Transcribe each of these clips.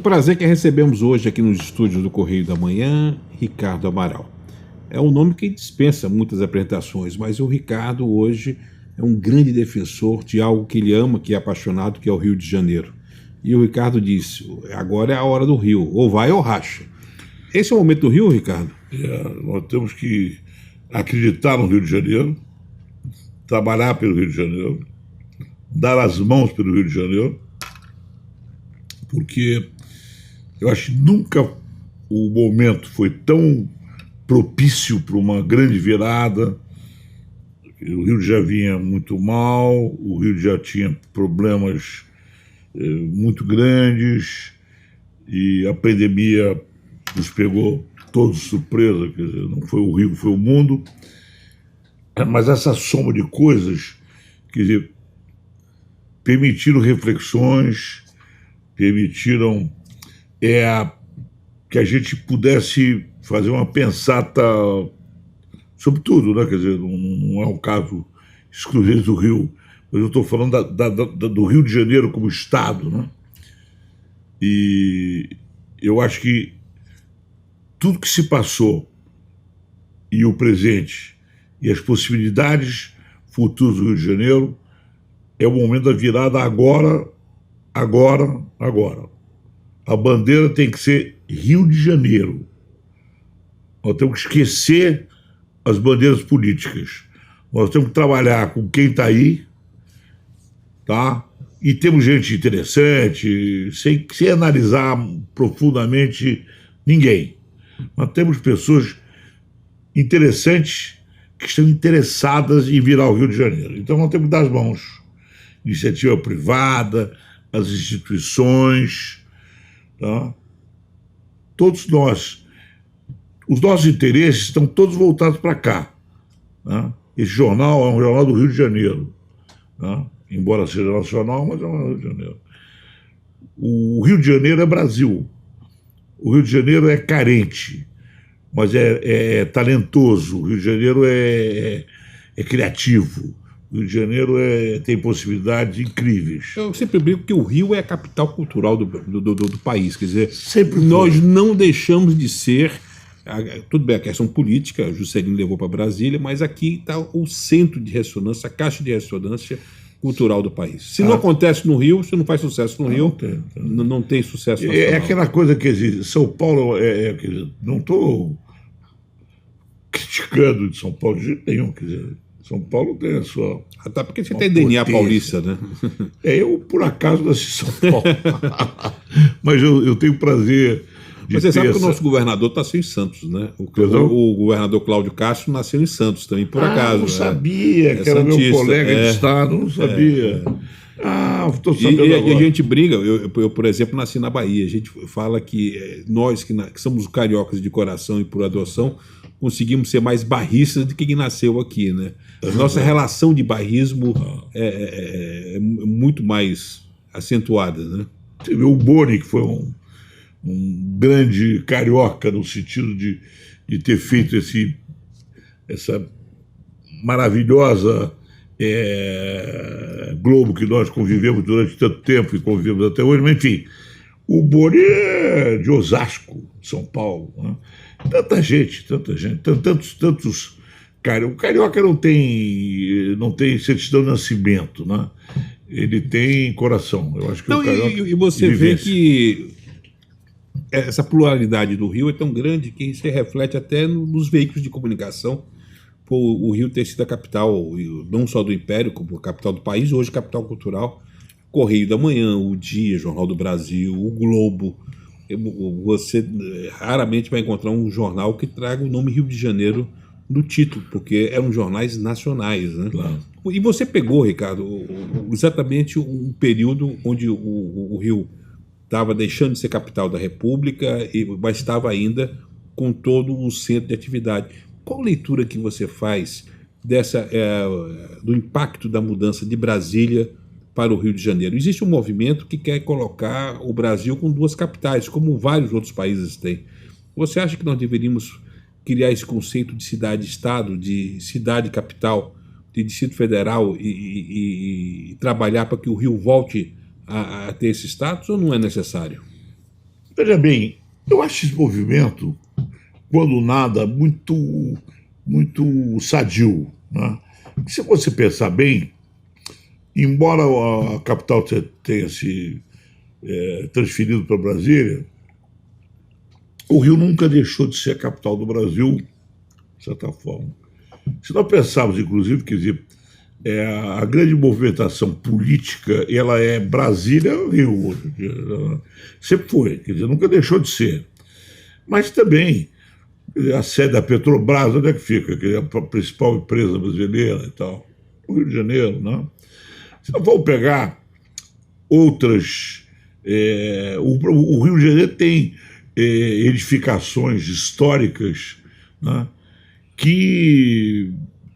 prazer que recebemos hoje aqui nos estúdios do Correio da Manhã, Ricardo Amaral. É um nome que dispensa muitas apresentações, mas o Ricardo hoje é um grande defensor de algo que ele ama, que é apaixonado, que é o Rio de Janeiro. E o Ricardo disse, agora é a hora do Rio, ou vai ou racha. Esse é o momento do Rio, Ricardo? Nós temos que acreditar no Rio de Janeiro, trabalhar pelo Rio de Janeiro, dar as mãos pelo Rio de Janeiro, porque eu acho que nunca o momento foi tão propício para uma grande virada. O Rio já vinha muito mal, o Rio já tinha problemas muito grandes e a pandemia nos pegou todos de surpresa, quer dizer, não foi o Rio, foi o mundo. Mas essa soma de coisas, quer dizer, permitiram reflexões, permitiram que a gente pudesse fazer uma pensata sobre tudo, né? Quer dizer, não é um caso exclusivo do Rio, mas eu estou falando do Rio de Janeiro como Estado, né? E eu acho que tudo que se passou e o presente e as possibilidades futuras do Rio de Janeiro é o momento da virada agora. A bandeira tem que ser Rio de Janeiro. Nós temos que esquecer as bandeiras políticas. Nós temos que trabalhar com quem está aí, tá? E temos gente interessante, sem analisar profundamente ninguém. Nós temos pessoas interessantes que estão interessadas em virar o Rio de Janeiro. Então nós temos que dar as mãos. Iniciativa privada, as instituições, tá? Todos nós. Os nossos interesses estão todos voltados para cá. Tá? Esse jornal é um jornal do Rio de Janeiro. Tá? Embora seja nacional, mas é um Rio de Janeiro. O Rio de Janeiro é Brasil. O Rio de Janeiro é carente, mas é talentoso. O Rio de Janeiro é criativo. O Rio de Janeiro tem possibilidades incríveis. Eu sempre brinco que o Rio é a capital cultural do país. Quer dizer, sempre nós não deixamos de ser. Tudo bem, a questão política, Juscelino levou para Brasília, mas aqui está o centro de ressonância, a caixa de ressonância cultural do país. Se não acontece no Rio, se não faz sucesso no Rio, não tem sucesso nacional. É aquela coisa que existe. São Paulo, não estou criticando de São Paulo de jeito nenhum, quer dizer, São Paulo tem a sua... Até porque você tem DNA paulista, né? Eu, por acaso, nasci em São Paulo. Mas eu tenho prazer de Mas você sabe que o nosso governador nasceu em Santos, né? O governador Cláudio Castro nasceu em Santos também, por acaso. Não sabia, que era meu colega de estado, não sabia. Estou sabendo agora. E a gente briga, eu, por exemplo, nasci na Bahia. A gente fala que nós, que somos cariocas de coração e por adoção, conseguimos ser mais barristas do que quem nasceu aqui, né? A nossa relação de barrismo é muito mais acentuada, né? Você vê o Boni, que foi um grande carioca no sentido de ter feito essa maravilhosa Globo que nós convivemos durante tanto tempo e convivemos até hoje, mas enfim, o Boni é de Osasco, São Paulo, né? Tanta gente, tantos o carioca não tem certidão de nascimento, né? Ele tem coração. Eu acho que não, o carioca e você vê que essa pluralidade do Rio é tão grande que se reflete até nos veículos de comunicação, por o Rio ter sido a capital, não só do Império, como a capital do país, hoje capital cultural. Correio da Manhã, o Dia, Jornal do Brasil, o Globo. Você raramente vai encontrar um jornal que traga o nome Rio de Janeiro no título, porque eram jornais nacionais, né? Claro. E você pegou, Ricardo, exatamente um período onde o Rio estava deixando de ser capital da República, mas estava ainda com todo o centro de atividade. Qual leitura que você faz do impacto da mudança de Brasília para o Rio de Janeiro? Existe um movimento que quer colocar o Brasil com duas capitais, como vários outros países têm. Você acha que nós deveríamos criar esse conceito de cidade-estado, de cidade-capital, de Distrito Federal e trabalhar para que o Rio volte a ter esse status, ou não é necessário? Veja bem, eu acho esse movimento, quando nada, muito sadio, né? Se você pensar bem, embora a capital tenha se transferido para Brasília, o Rio nunca deixou de ser a capital do Brasil, de certa forma. Se nós pensarmos, inclusive, quer dizer, a grande movimentação política, ela é Brasília-Rio. Sempre foi, quer dizer, nunca deixou de ser. Mas também, a sede da Petrobras, onde é que fica? Que é a principal empresa brasileira e tal. O Rio de Janeiro, né? Se nós vamos pegar outras... o Rio de Janeiro tem edificações históricas, né, que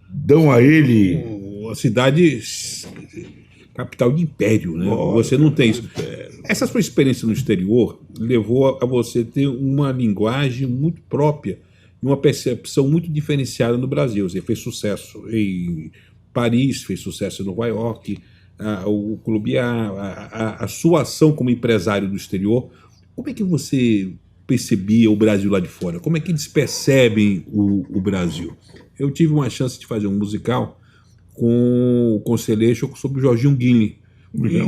dão a ele... Uma cidade capital de império, né? Você não tem isso. Essa sua experiência no exterior levou a você ter uma linguagem muito própria e uma percepção muito diferenciada no Brasil. Você fez sucesso em Paris, fez sucesso em Nova York, o Clube a sua ação como empresário do exterior. Como é que você percebia o Brasil lá de fora? Como é que eles percebem o Brasil? Eu tive uma chance de fazer um musical com o Constellation sobre o Jorginho Guinle.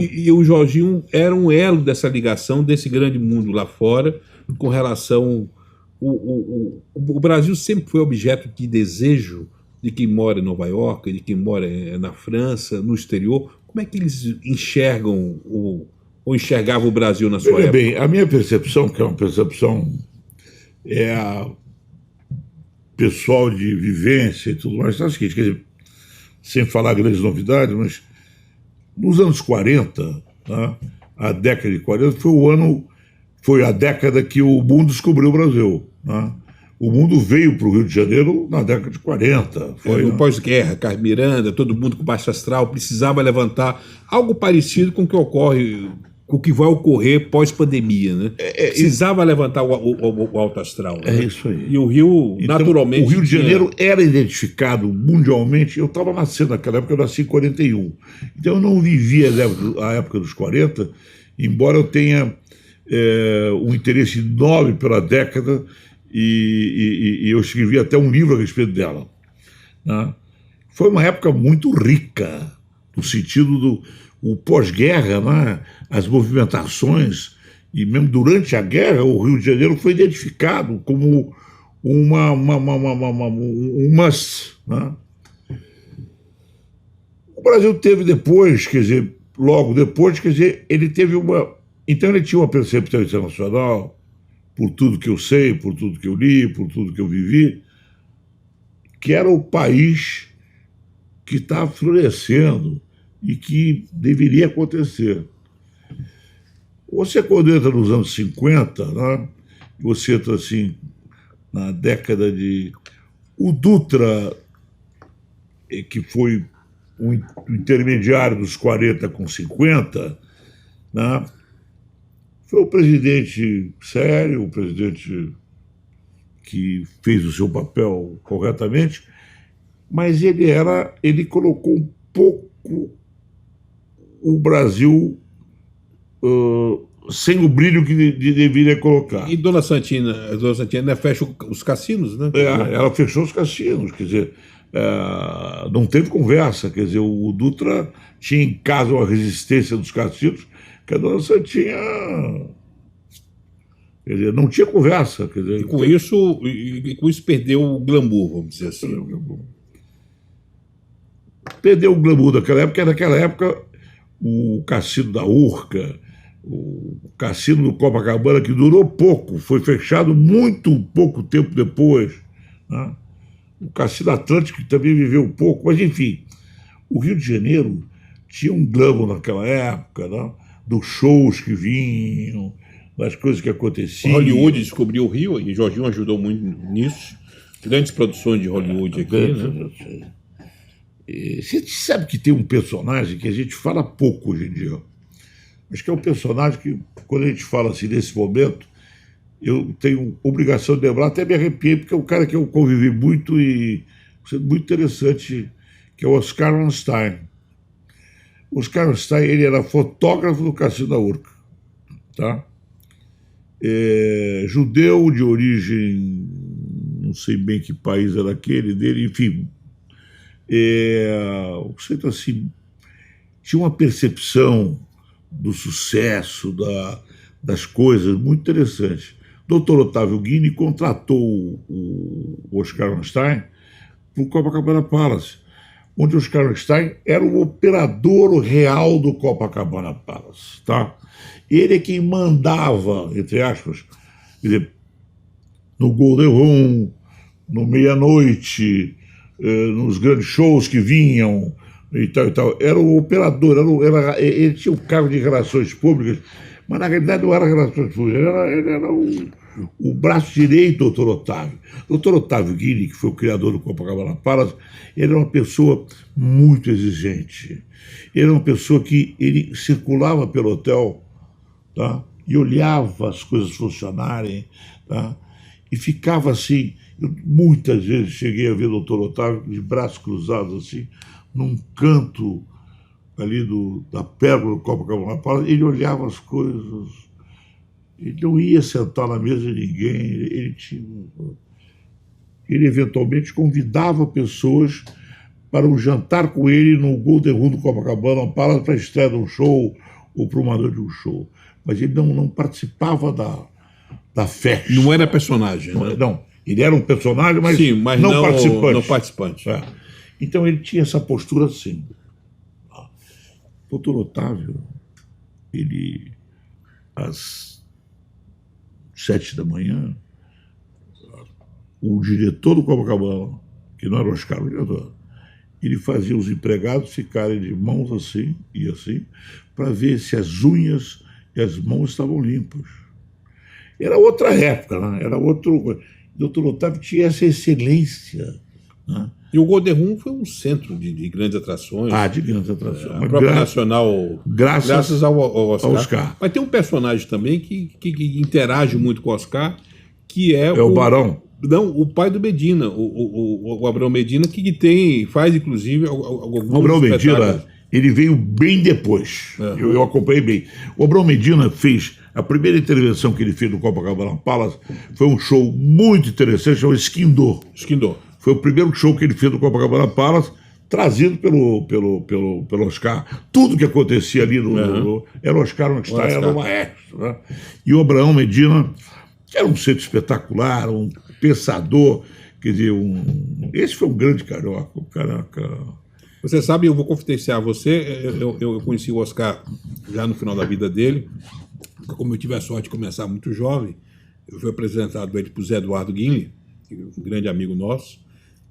E o Jorginho era um elo dessa ligação desse grande mundo lá fora com relação... O Brasil sempre foi objeto de desejo de quem mora em Nova York, de quem mora na França, no exterior. Como é que eles enxergam ou enxergavam o Brasil na sua época? Bem, a minha percepção, que é uma percepção pessoal de vivência e tudo mais, é o seguinte, quer dizer, sem falar grandes novidades, mas nos anos 40, né, a década de 40 foi a década que o mundo descobriu o Brasil, né? O mundo veio para o Rio de Janeiro na década de 40. No pós-guerra, Carlos Miranda, todo mundo com baixo astral, precisava levantar algo parecido com o que ocorre, com o que vai ocorrer pós-pandemia, né? Precisava levantar o alto astral. É né? isso aí. E o Rio, então, naturalmente... O Rio de Janeiro era identificado mundialmente. Eu estava nascendo naquela época, eu nasci em 41. Então eu não vivia a época dos 40, embora eu tenha um interesse enorme pela década, e eu escrevi até um livro a respeito dela, né? Foi uma época muito rica, no sentido do pós-guerra, né? As movimentações, e mesmo durante a guerra, o Rio de Janeiro foi identificado como um must, né? O Brasil teve depois, quer dizer, logo depois, quer dizer, ele teve então ele tinha uma percepção internacional, por tudo que eu sei, por tudo que eu li, por tudo que eu vivi, que era o país que está florescendo e que deveria acontecer. Você, quando entra nos anos 50, né, você entra assim, na década de... O Dutra, que foi o intermediário dos 40 com 50, né, foi um presidente sério, um presidente que fez o seu papel corretamente, mas ele colocou um pouco o Brasil sem o brilho que deveria colocar. E Dona Santina fecha os cassinos, né? Ela fechou os cassinos, quer dizer, não teve conversa, quer dizer, o Dutra tinha em casa uma resistência dos cassinos, que a Dona Santinha, quer dizer, não tinha conversa. Quer dizer, e com isso perdeu o glamour, vamos dizer assim. Perdeu o glamour daquela época, naquela época o cassino da Urca, o cassino do Copacabana, que durou pouco, foi fechado muito pouco tempo depois, né? O cassino Atlântico, que também viveu pouco, mas enfim, o Rio de Janeiro tinha um glamour naquela época, né? Dos shows que vinham, das coisas que aconteciam. Hollywood descobriu o Rio, e Jorginho ajudou muito nisso. Grandes produções de Hollywood aqui, né? Você sabe que tem um personagem que a gente fala pouco hoje em dia. Acho que é um personagem que, quando a gente fala assim nesse momento, eu tenho obrigação de lembrar, até me arrepiei, porque é um cara que eu convivi muito e muito interessante, que é o Oscar Ornstein. O Oscar Ornstein, ele era fotógrafo do Cassino da Urca, tá? judeu de origem, não sei bem que país era aquele dele, enfim. O sujeito assim, tinha uma percepção do sucesso, das coisas muito interessante. Dr. Otávio Guini contratou o Oscar Ornstein para o Copacabana Palace, onde o Oscar Ornstein era o operador real do Copacabana Palace, tá? Ele é quem mandava, entre aspas, quer dizer, no Golden Room, no Meia-Noite, nos grandes shows que vinham e tal e tal. Era o operador, ele tinha o cargo de relações públicas, mas na realidade não era relações públicas, ele era o braço direito do Dr. Otávio. Dr. Otávio Guini, que foi o criador do Copacabana Palace, ele era uma pessoa muito exigente. Ele era uma pessoa que ele circulava pelo hotel, tá? E olhava as coisas funcionarem, tá? E ficava assim. Eu, muitas vezes cheguei a ver o Dr. Otávio de braços cruzados assim, num canto ali da pérola do Copacabana Palace. Ele olhava as coisas, ele não ia sentar na mesa de ninguém, ele eventualmente convidava pessoas para um jantar com ele no Golden Room do Copacabana Palace para a estreia de um show ou para uma noite de um show. Mas ele não participava da festa. Não era personagem, né? Não, ele era um personagem, mas, sim, mas não participante. Não participante. Então ele tinha essa postura assim. O Dr. Otávio, ele, às 7 da manhã, o diretor do Copacabana, que não era o Oscar, o diretor, ele fazia os empregados ficarem de mãos assim e assim, para ver se as unhas e as mãos estavam limpas. Era outra época, né? Era outro. O Dr. Otávio tinha essa excelência, né? E o Golden Room foi um centro de grandes atrações. De grandes atrações. A própria Nacional, graças ao Oscar. Mas tem um personagem também que interage muito com o Oscar, que é o Barão. Não, o pai do Medina, o Abrão Medina, que faz inclusive alguns o Abrão Medina, ele veio bem depois. Eu acompanhei bem. O Abrão Medina fez, a primeira intervenção que ele fez no Copacabana Palace foi um show muito interessante, chamado Esquindô. Foi o primeiro show que ele fez no Copacabana Palace, trazido pelo Oscar. Tudo que acontecia ali era o Oscar Ornstein, era o maestro, né? E o Abrão Medina, que era um ser espetacular, um pensador, quer dizer, esse foi um grande carioca, o caraca. Você sabe, eu vou confidenciar a você, eu conheci o Oscar já no final da vida dele, como eu tive a sorte de começar muito jovem, eu fui apresentado ele para o Zé Eduardo Guinle, um grande amigo nosso,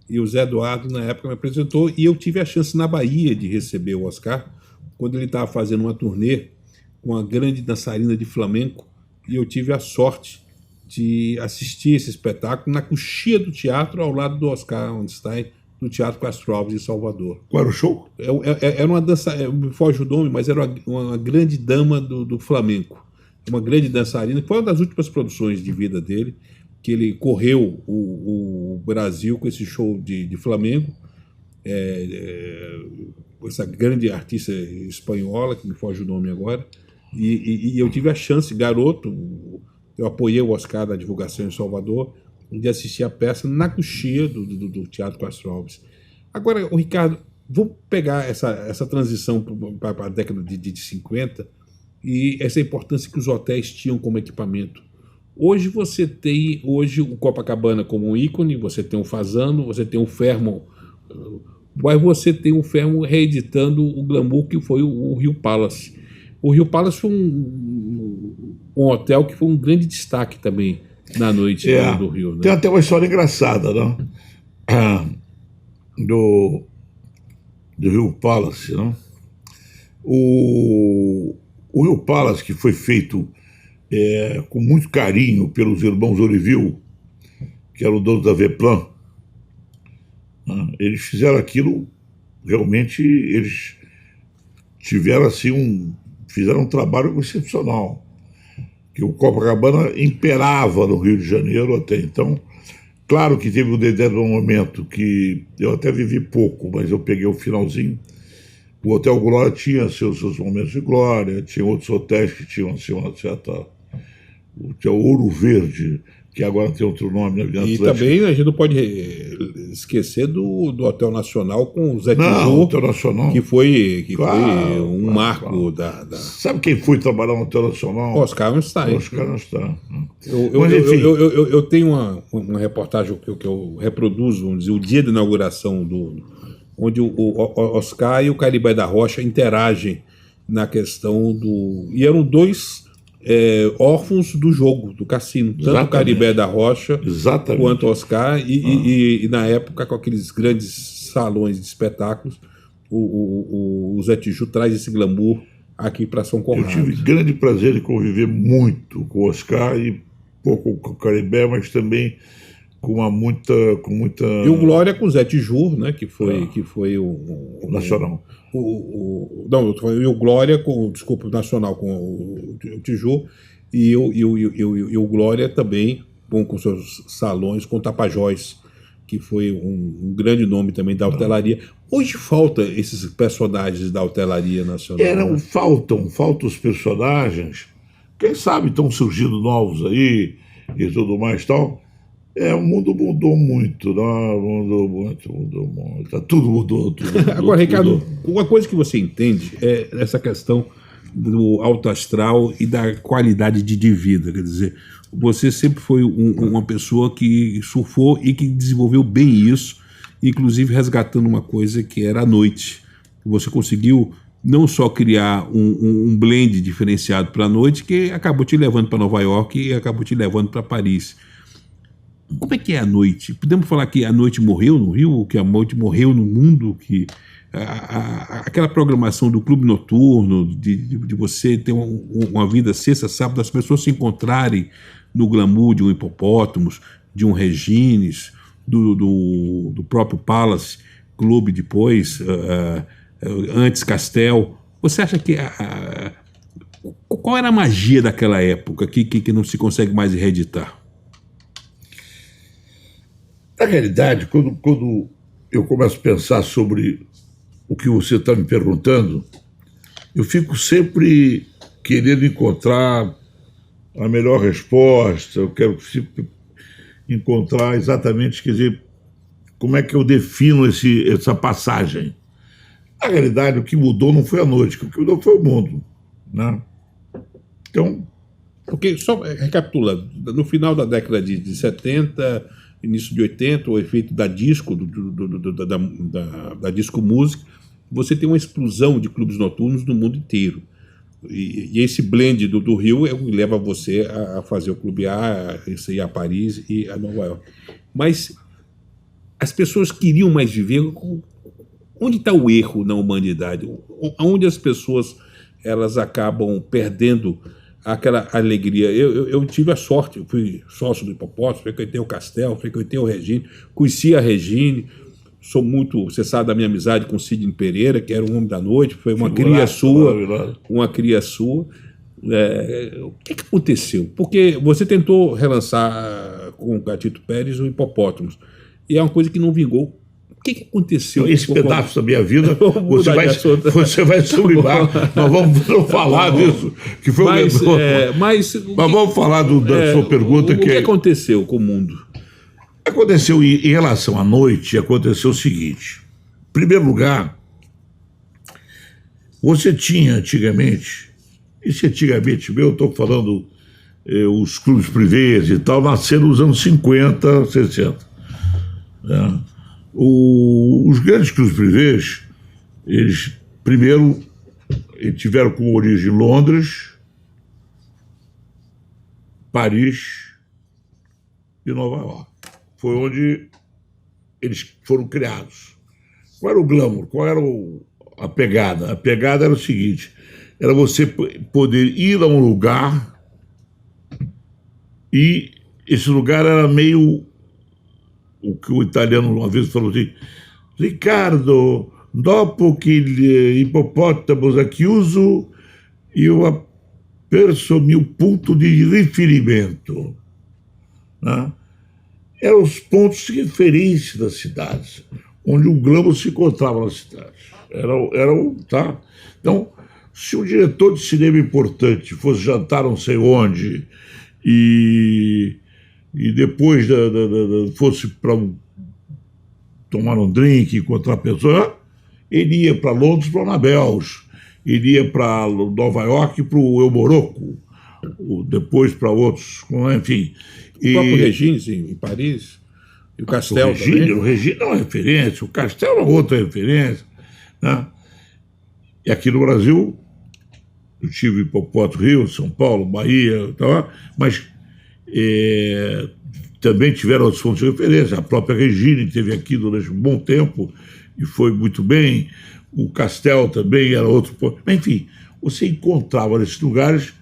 e o Zé Eduardo, na época, me apresentou, e eu tive a chance na Bahia de receber o Oscar, quando ele estava fazendo uma turnê com a grande dançarina de flamenco, e eu tive a sorte de assistir esse espetáculo na coxia do teatro, ao lado do Oscar Ornstein, no Teatro Castro Alves, em Salvador. Qual era o show? Era uma dança, me foge o nome, mas era uma grande dama do flamenco, uma grande dançarina, que foi uma das últimas produções de vida dele, que ele correu o Brasil com esse show de flamenco, essa grande artista espanhola, que me foge o nome agora, e eu tive a chance, garoto, eu apoiei o Oscar da divulgação em Salvador, de assistir a peça na coxia do Teatro Castro Alves. Agora, o Ricardo, vou pegar essa transição para a década de 50 e essa importância que os hotéis tinham como equipamento. Hoje você tem o Copacabana como um ícone, você tem o Fasano, você tem o Fairmont, mas você tem o Fairmont reeditando o glamour que foi o Rio Palace. O Rio Palace foi um hotel que foi um grande destaque também na noite do Rio. Né? Tem até uma história engraçada, não? Do Rio Palace, não? O Rio Palace, que foi feito com muito carinho pelos irmãos Oriville, que eram donos da Veplan, eles fizeram aquilo, realmente, eles tiveram assim fizeram um trabalho excepcional, que o Copacabana imperava no Rio de Janeiro até então. Claro que teve um determinado momento que eu até vivi pouco, mas eu peguei o finalzinho. O Hotel Glória tinha seus momentos de glória, tinha outros hotéis que tinham assim, uma certa tinha o Ouro Verde, que agora tem outro nome na E Atlântica. também a gente não pode esquecer do Hotel Nacional com o Zé Não, Tiju, Hotel Nacional. que foi Claro, um claro, marco claro. da Sabe quem foi trabalhar no Hotel Nacional? Oscar Einstein. Oscar não está. Mas, enfim. Eu tenho uma reportagem que eu reproduzo, vamos dizer, o dia da inauguração, onde o Oscar e o Caribé da Rocha interagem na questão do... E eram dois órfãos do jogo, do cassino. Tanto Exatamente. o Caribé da Rocha Exatamente. quanto o Oscar. E na época, com aqueles grandes salões de espetáculos, o Zé Tiju traz esse glamour aqui para São Eu Conrado. tive grande prazer de conviver muito com o Oscar e pouco com o Caribé, mas também com muita... E o Glória com o Zé Tiju, né, que foi o Nacional. Não, eu tô falando, e o Glória com, desculpa, o Nacional com o Tiju, e o Glória também com seus salões com o Tapajós, que foi um grande nome também da hotelaria. Hoje falta esses personagens da hotelaria nacional. Faltam os personagens, quem sabe estão surgindo novos aí e tudo mais e tal. O mundo mudou muito, né? Mudou muito. Tudo mudou. Agora, Ricardo, uma coisa que você entende é essa questão do alto astral e da qualidade de vida. Quer dizer, você sempre foi uma pessoa que surfou e que desenvolveu bem isso, inclusive resgatando uma coisa que era a noite. Você conseguiu não só criar um blend diferenciado para a noite, que acabou te levando para Nova York e acabou te levando para Paris. Como é que é a noite? Podemos falar que a noite morreu no Rio, que a noite morreu no mundo, que aquela programação do clube noturno, de você ter uma vida sexta, sábado, as pessoas se encontrarem no glamour de um Hipopótamos, de um Regines, do próprio Palace Clube depois, antes Castel. Você acha que... qual era a magia daquela época que não se consegue mais reeditar? Na realidade, quando eu começo a pensar sobre o que você está me perguntando, eu fico sempre querendo encontrar a melhor resposta, eu quero sempre encontrar exatamente, quer dizer, como é que eu defino essa passagem. Na realidade, o que mudou não foi a noite, o que mudou foi o mundo, né? Então... Porque, só recapitulando, no final da década de 70, início de 80, o efeito da disco, da disco música, você tem uma explosão de clubes noturnos no mundo inteiro. E esse blend do Rio leva você a fazer o Clube A, a ir a Paris e a Nova York. Mas as pessoas queriam mais viver. Onde está o erro na humanidade? Onde as pessoas elas acabam perdendo aquela alegria? Eu tive a sorte, eu fui sócio do Hipopótamo, frequentei o Castel, frequentei o Regine, conheci a Regine, sou muito, você sabe da minha amizade com o Sidney Pereira, que era um homem da noite, foi uma cria sua. O que aconteceu? Porque você tentou relançar com o Gatito Pérez o Hipopótamos, e é uma coisa que não vingou. O que aconteceu? Esse pedaço da minha vida, você vai sublimar. Nós vamos falar disso. Que foi mas vamos falar da sua pergunta. O que aconteceu com o mundo? Aconteceu, em relação à noite, aconteceu o seguinte. Em primeiro lugar, você tinha antigamente, eu estou falando, os clubes privês e tal, nasceram nos anos 50, 60. Né? Os grandes clubes privês, eles primeiro tiveram como origem Londres, Paris e Nova York. Foi onde eles foram criados. Qual era o glamour? Qual era a pegada? A pegada era o seguinte, era você poder ir a um lugar e esse lugar era meio... O que o italiano uma vez falou assim, Riccardo, dopo che l'ippopotamo ha chiuso, io ho perso o meu ponto de riferimento. Né? Eram os pontos de referência das cidades, onde o glamour se encontrava nas cidades. Tá? Então, se um diretor de cinema importante fosse jantar não sei onde, E depois fosse para tomar um drink, encontrar pessoas, ele ia para Londres, para o Anabels, ele ia para Nova York, para o Euboroco, depois para outros, enfim. O próprio Regines, em Paris, e o Castel também. O Regines é uma referência, o Castel é outra referência, né? E aqui no Brasil, eu tive Hipopótamo, Rio, São Paulo, Bahia, mas também tiveram outros pontos de referência. A própria Regine esteve aqui durante um bom tempo e foi muito bem. O Castel também era outro ponto. Enfim, você encontrava nesses lugares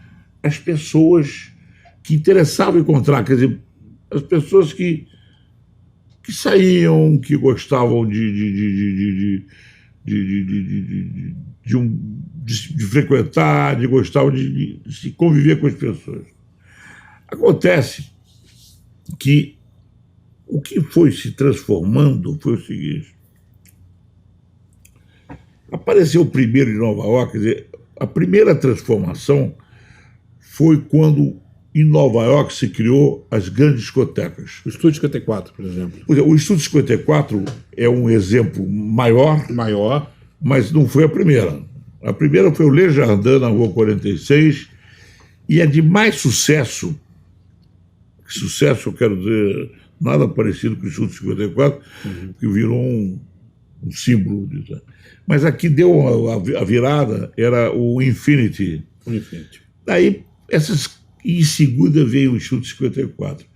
as pessoas que interessavam encontrar, quer dizer, as pessoas que saíam, que gostavam de frequentar, gostavam de se conviver com as pessoas. Acontece que o que foi se transformando foi o seguinte: apareceu o primeiro de Nova York, quer dizer, a primeira transformação foi quando em Nova York se criou as grandes discotecas. O Estúdio 54, por exemplo. O Estúdio 54 é um exemplo maior, mas não foi a primeira. A primeira foi o Le Jardin, na Rua 46, e é de mais sucesso, eu quero dizer, nada parecido com o Estúdio 54, que virou um símbolo disso. Mas aqui deu a virada, era o Infinity. Daí, em seguida veio o Estúdio 54.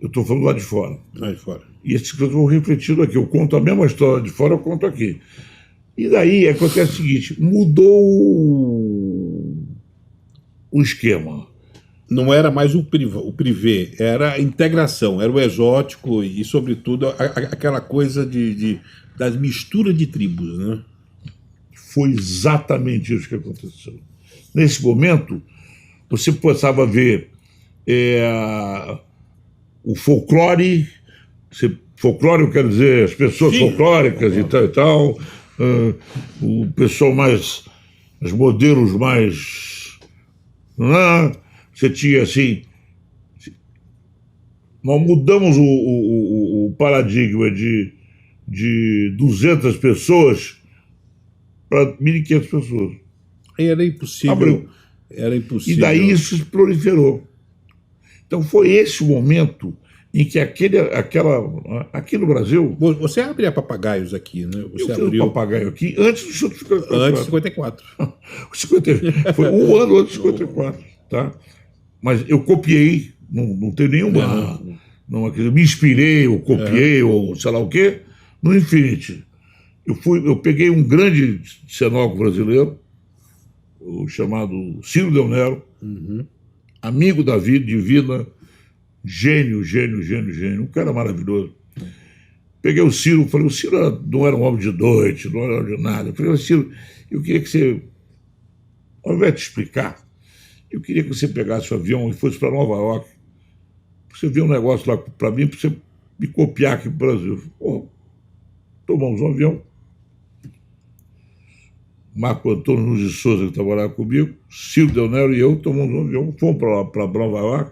Eu estou falando lá de fora. E esses que eu estou refletindo aqui. Eu conto a mesma história de fora, eu conto aqui. E daí acontece o seguinte: mudou o esquema. Não era mais o privê, era a integração, era o exótico e, sobretudo, aquela coisa das misturas de tribos, né? Foi exatamente isso que aconteceu. Nesse momento, você passava a ver o folclore, folclore, eu quero dizer, as pessoas folclóricas e tal, o pessoal os modelos mais... Você tinha assim... Nós mudamos o paradigma de 200 pessoas para 1.500 pessoas. Era impossível. E daí isso se proliferou. Então foi esse o momento em que aqui no Brasil... Você abria papagaios aqui, né? Você abriu papagaio aqui antes do Estúdio 54. Antes de 54. Foi um ano antes de 54, tá? Mas eu copiei, não tenho nenhuma... eu me inspirei, ou copiei, ou sei lá o quê, no Infinity. Eu peguei um grande cenógrafo brasileiro, o chamado Ciro Del Nero, amigo da vida, divina, gênio, um cara maravilhoso. Peguei o Ciro, falei, o Ciro não era um homem de noite, não era de nada. Eu falei, Ciro, eu queria que você, ao invés de explicar, eu queria que você pegasse o avião e fosse para Nova York, para você ver um negócio lá para mim, para você me copiar aqui para o Brasil. Pô, tomamos um avião. Marco Antônio Nunes de Souza, que trabalhava comigo, Ciro Del Nero e eu tomamos um avião, fomos para Nova York.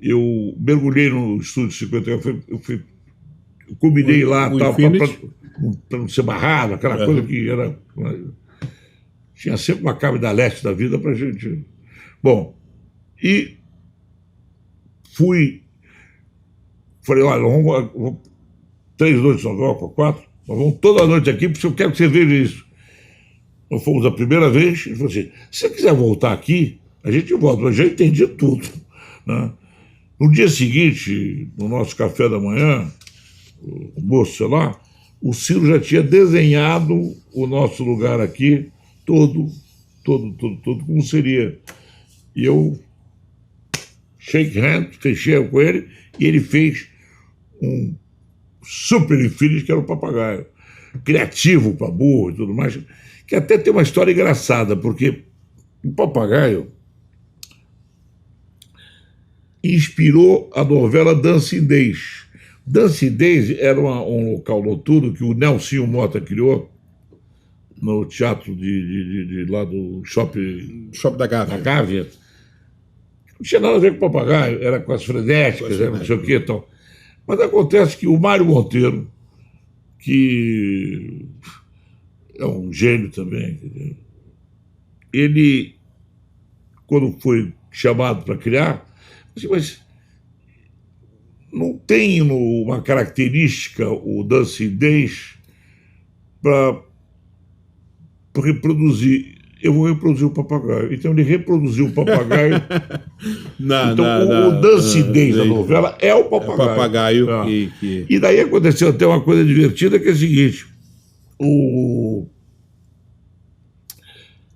Eu mergulhei no Estúdio 54, eu combinei lá para não ser barrado, aquela coisa que era... Tinha sempre uma Cabo da Leste da vida para a gente. Bom, e falei, olha, vamos 3 noites em Nova York, 4, nós vamos toda noite aqui, porque eu quero que você veja isso. Nós fomos a primeira vez, ele falou assim, se você quiser voltar aqui, a gente volta, eu já entendi tudo, né? No dia seguinte, no nosso café da manhã, o moço, sei lá, o Ciro já tinha desenhado o nosso lugar aqui, todo, como seria. E eu shake hand, fechei com ele, e ele fez um super Infinity, que era o papagaio. Criativo para burro e tudo mais, que até tem uma história engraçada, porque o papagaio inspirou a novela Dancing Days. Dancing Days era um local noturno que o Nelsinho Mota criou no teatro lá do Shopping da Gávea. Não tinha nada a ver com papagaio, era com as frenéticas, não sei o que e tal. Mas acontece que o Mário Monteiro, que é um gênio também, entendeu? Ele, quando foi chamado para criar, disse, mas não tem uma característica, o Dancing Days, para reproduzir. Eu vou reproduzir o papagaio. Então ele reproduziu o papagaio. O Dancing Days da novela é o papagaio. É o papagaio E daí aconteceu até uma coisa divertida, que é o seguinte: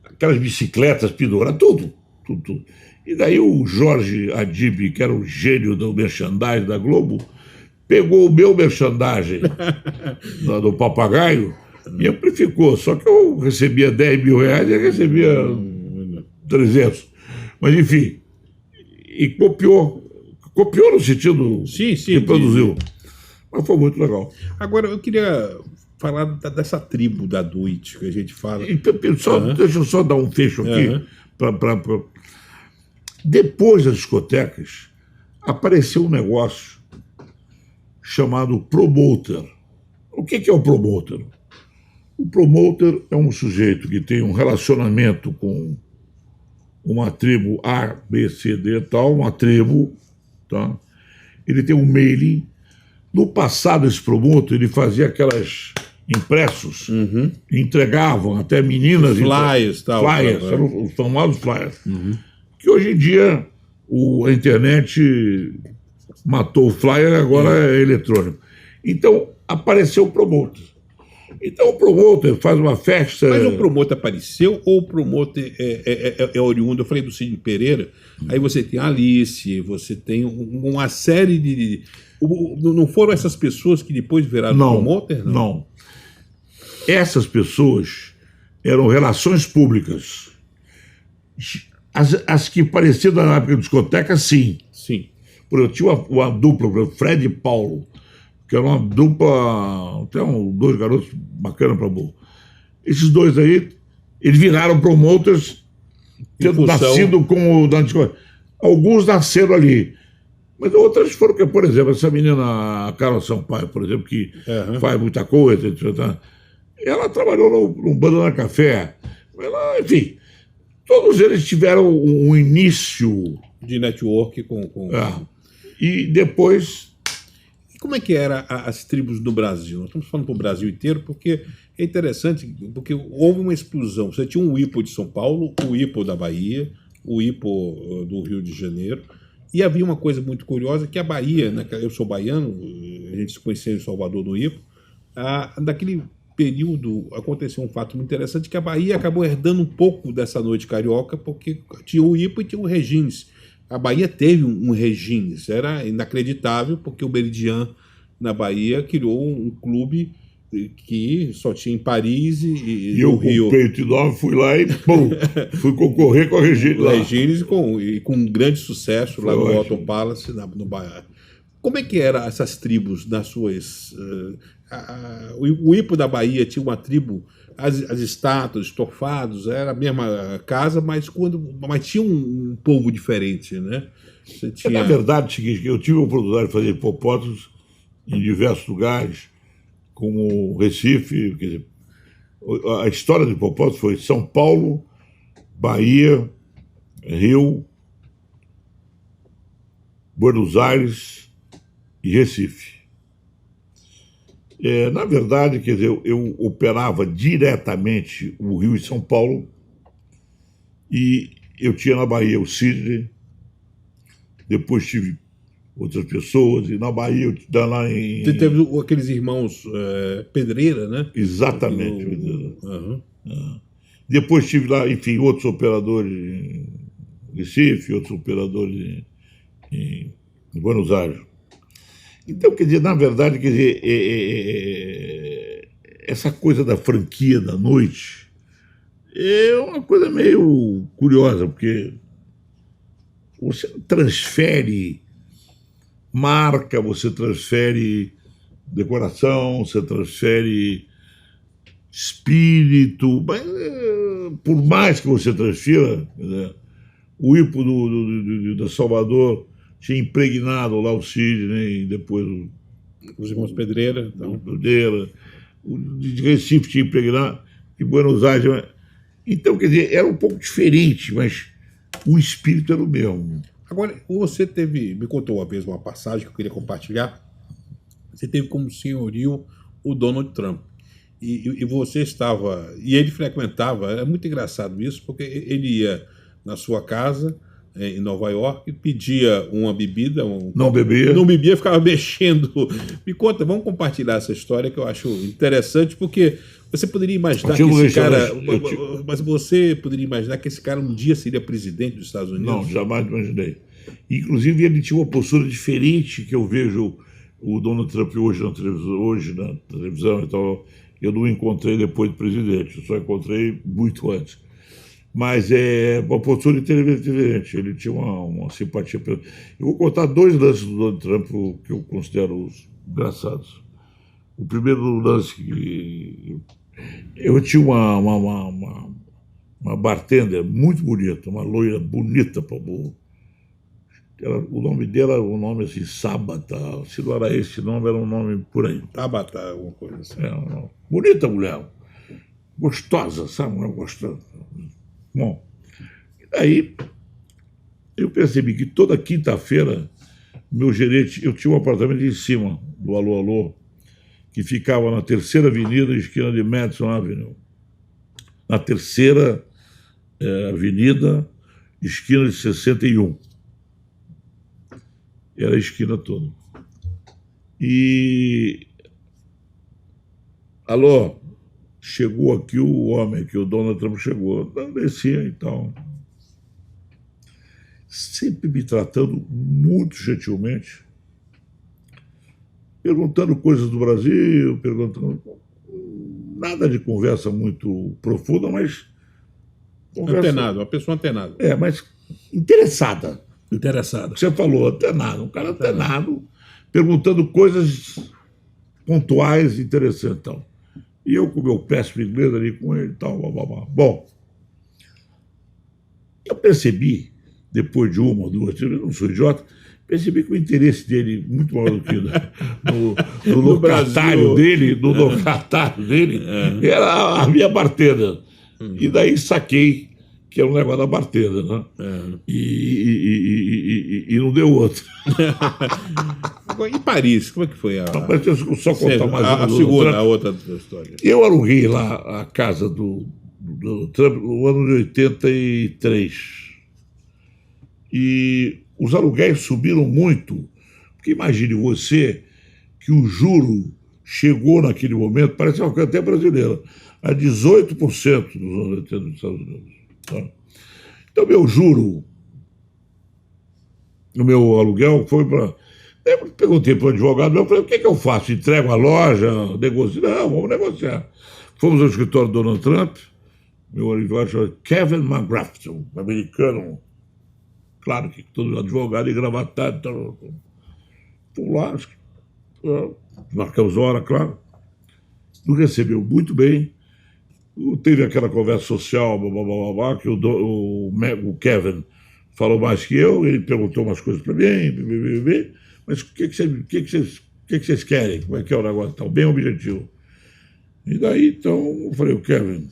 aquelas bicicletas penduradas, tudo. E daí o Jorge Adib, que era o gênio do merchandising da Globo, pegou o meu merchandising do papagaio e amplificou. Só que eu recebia 10 mil reais e ele recebia 300. Mas, enfim, e copiou no sentido que produziu. Mas foi muito legal. Agora, eu queria falar dessa tribo da noite que a gente fala. Deixa eu só dar um fecho aqui. Depois das discotecas, apareceu um negócio chamado promoter. O que é o promoter? O promoter é um sujeito que tem um relacionamento com uma tribo A, B, C, D, tal, uma tribo, tá? Ele tem um mailing. No passado, esse promoter, ele fazia aquelas impressos, entregavam até meninas. Flyers, eram os famosos flyers. Que hoje em dia a internet matou o flyer, agora é eletrônico. Então, apareceu o promoter. Então, o promoter faz uma festa... Mas o promoter apareceu ou o promoter é oriundo? Eu falei do Sidney Pereira, aí você tem a Alice, você tem uma série de... Não foram essas pessoas que depois viraram promoter? Não. Essas pessoas eram relações públicas. As que apareciam na época da discoteca, sim. Eu tinha uma dupla, Fred e Paulo, que era uma dupla, até dois garotos bacanas para boa. Esses dois aí, eles viraram promoters, tendo nascido com o da discoteca. Alguns nasceram ali, mas outras foram, por exemplo, essa menina Carla Sampaio, por exemplo, que faz muita coisa, etc. Ela trabalhou no Banana Café. Ela, enfim, todos eles tiveram um início de network com... E depois... Como é que eram as tribos do Brasil? Nós estamos falando para o Brasil inteiro, porque é interessante, porque houve uma explosão. Você tinha um IPO de São Paulo, o IPO da Bahia, o IPO do Rio de Janeiro, e havia uma coisa muito curiosa, que a Bahia, né, eu sou baiano, a gente se conheceu em Salvador no IPO, daquele período aconteceu um fato muito interessante, que a Bahia acabou herdando um pouco dessa noite carioca, porque tinha o IPO e tinha o Regines. A Bahia teve um Regines, era inacreditável, porque o Meridian, na Bahia, criou um clube que só tinha em Paris e eu, no Rio. Eu, com peito enorme, fui lá e fui concorrer com a Regines. O Regines com um grande sucesso lá no Alton Palace, no Bahia. Como é que eram essas tribos nas suas... o IPO da Bahia tinha uma tribo, as estátuas, estofados, era a mesma casa, mas tinha um povo diferente, né? Na verdade, eu tive a oportunidade de fazer hipopótamos em diversos lugares, como Recife. Quer dizer, a história do hipopótamo foi São Paulo, Bahia, Rio, Buenos Aires e Recife. Na verdade, quer dizer, eu operava diretamente o Rio e São Paulo, e eu tinha na Bahia o Sidney, depois tive outras pessoas, e na Bahia, lá em... Você teve aqueles irmãos Pedreira, né? Exatamente. Depois tive lá, enfim, outros operadores em Recife, outros operadores em Buenos Aires. Então, quer dizer, na verdade, quer dizer, essa coisa da franquia da noite é uma coisa meio curiosa, porque você transfere marca, você transfere decoração, você transfere espírito, mas por mais que você transfira, quer dizer, o hipo da Salvador tinha impregnado lá o Sidney, e depois Os irmãos Pedreira. Então. O de Recife tinha impregnado, de Buenos Aires. Então, quer dizer, era um pouco diferente, mas o espírito era o mesmo. Agora, você me contou uma vez uma passagem que eu queria compartilhar. Você teve como senhorio o Donald Trump. E você estava. E ele frequentava, é muito engraçado isso, porque ele ia na sua casa, em Nova York, pedia uma bebida. Não bebia. Não bebia, ficava mexendo. Me conta, vamos compartilhar essa história que eu acho interessante, porque você poderia imaginar que esse cara. Mas você poderia imaginar que esse cara um dia seria presidente dos Estados Unidos? Não, jamais imaginei. Inclusive, ele tinha uma postura diferente que eu vejo o Donald Trump hoje na televisão e tal. Eu não o encontrei depois de presidente, eu só encontrei muito antes. Mas é uma postura diferente, ele tinha uma simpatia. Eu vou contar 2 lances do Donald Trump que eu considero engraçados. O primeiro lance que eu tinha uma bartender muito bonita, uma loira bonita para burro. O nome dela era um nome assim, Sábata. Se não era esse nome, era um nome por aí. Tabata, alguma coisa assim. Bonita mulher. Gostosa, sabe? Mulher gostosa. Bom, e daí eu percebi que toda quinta-feira meu gerente, eu tinha um apartamento em cima do Alô Alô, que ficava na 3ª Avenida, esquina de Madison Avenue. Na 3ª Avenida, esquina de 61. Era a esquina toda. E... Alô, chegou aqui o homem, que o Donald Trump chegou. Eu descia e tal. Sempre me tratando muito gentilmente, perguntando coisas do Brasil, perguntando... Nada de conversa muito profunda, mas... Antenado, uma pessoa antenada. Mas interessada. Interessada. Você falou, antenado, um cara antenado, perguntando coisas pontuais, interessantes. Então. E eu com o meu péssimo inglês ali com ele e tal, blá, blá, blá. Bom, eu percebi, depois de uma ou duas, eu não sou idiota, percebi que o interesse dele, muito maior do que no locatário dele, era a minha bartender. E daí saquei que era um negócio da bartender, né? E não deu outro. E Paris, como é que foi? Mas deixa eu só contar mais uma. A segunda, a outra história. Eu aluguei lá a casa do Trump no ano de 83. E os aluguéis subiram muito. Porque imagine você que o juro chegou naquele momento, parece uma coisa até brasileira, a 18% dos anos 80 dos Estados Unidos. Tá? Então, meu juro, o meu aluguel foi para... Eu perguntei para o advogado, eu falei, o que eu faço? Entrego a loja, negocio? Não, vamos negociar. Fomos ao escritório do Donald Trump, meu advogado chama Kevin McGrath, um americano, claro que todo advogado engravatado. Fomos lá, marcamos hora, claro. Nos recebeu muito bem. Teve aquela conversa social, blá, blá, blá, blá, que o Kevin falou mais que eu, ele perguntou umas coisas para mim, mas o que vocês querem? Como é que é o negócio? Tal? Bem objetivo. E daí, então, eu falei, o Kevin,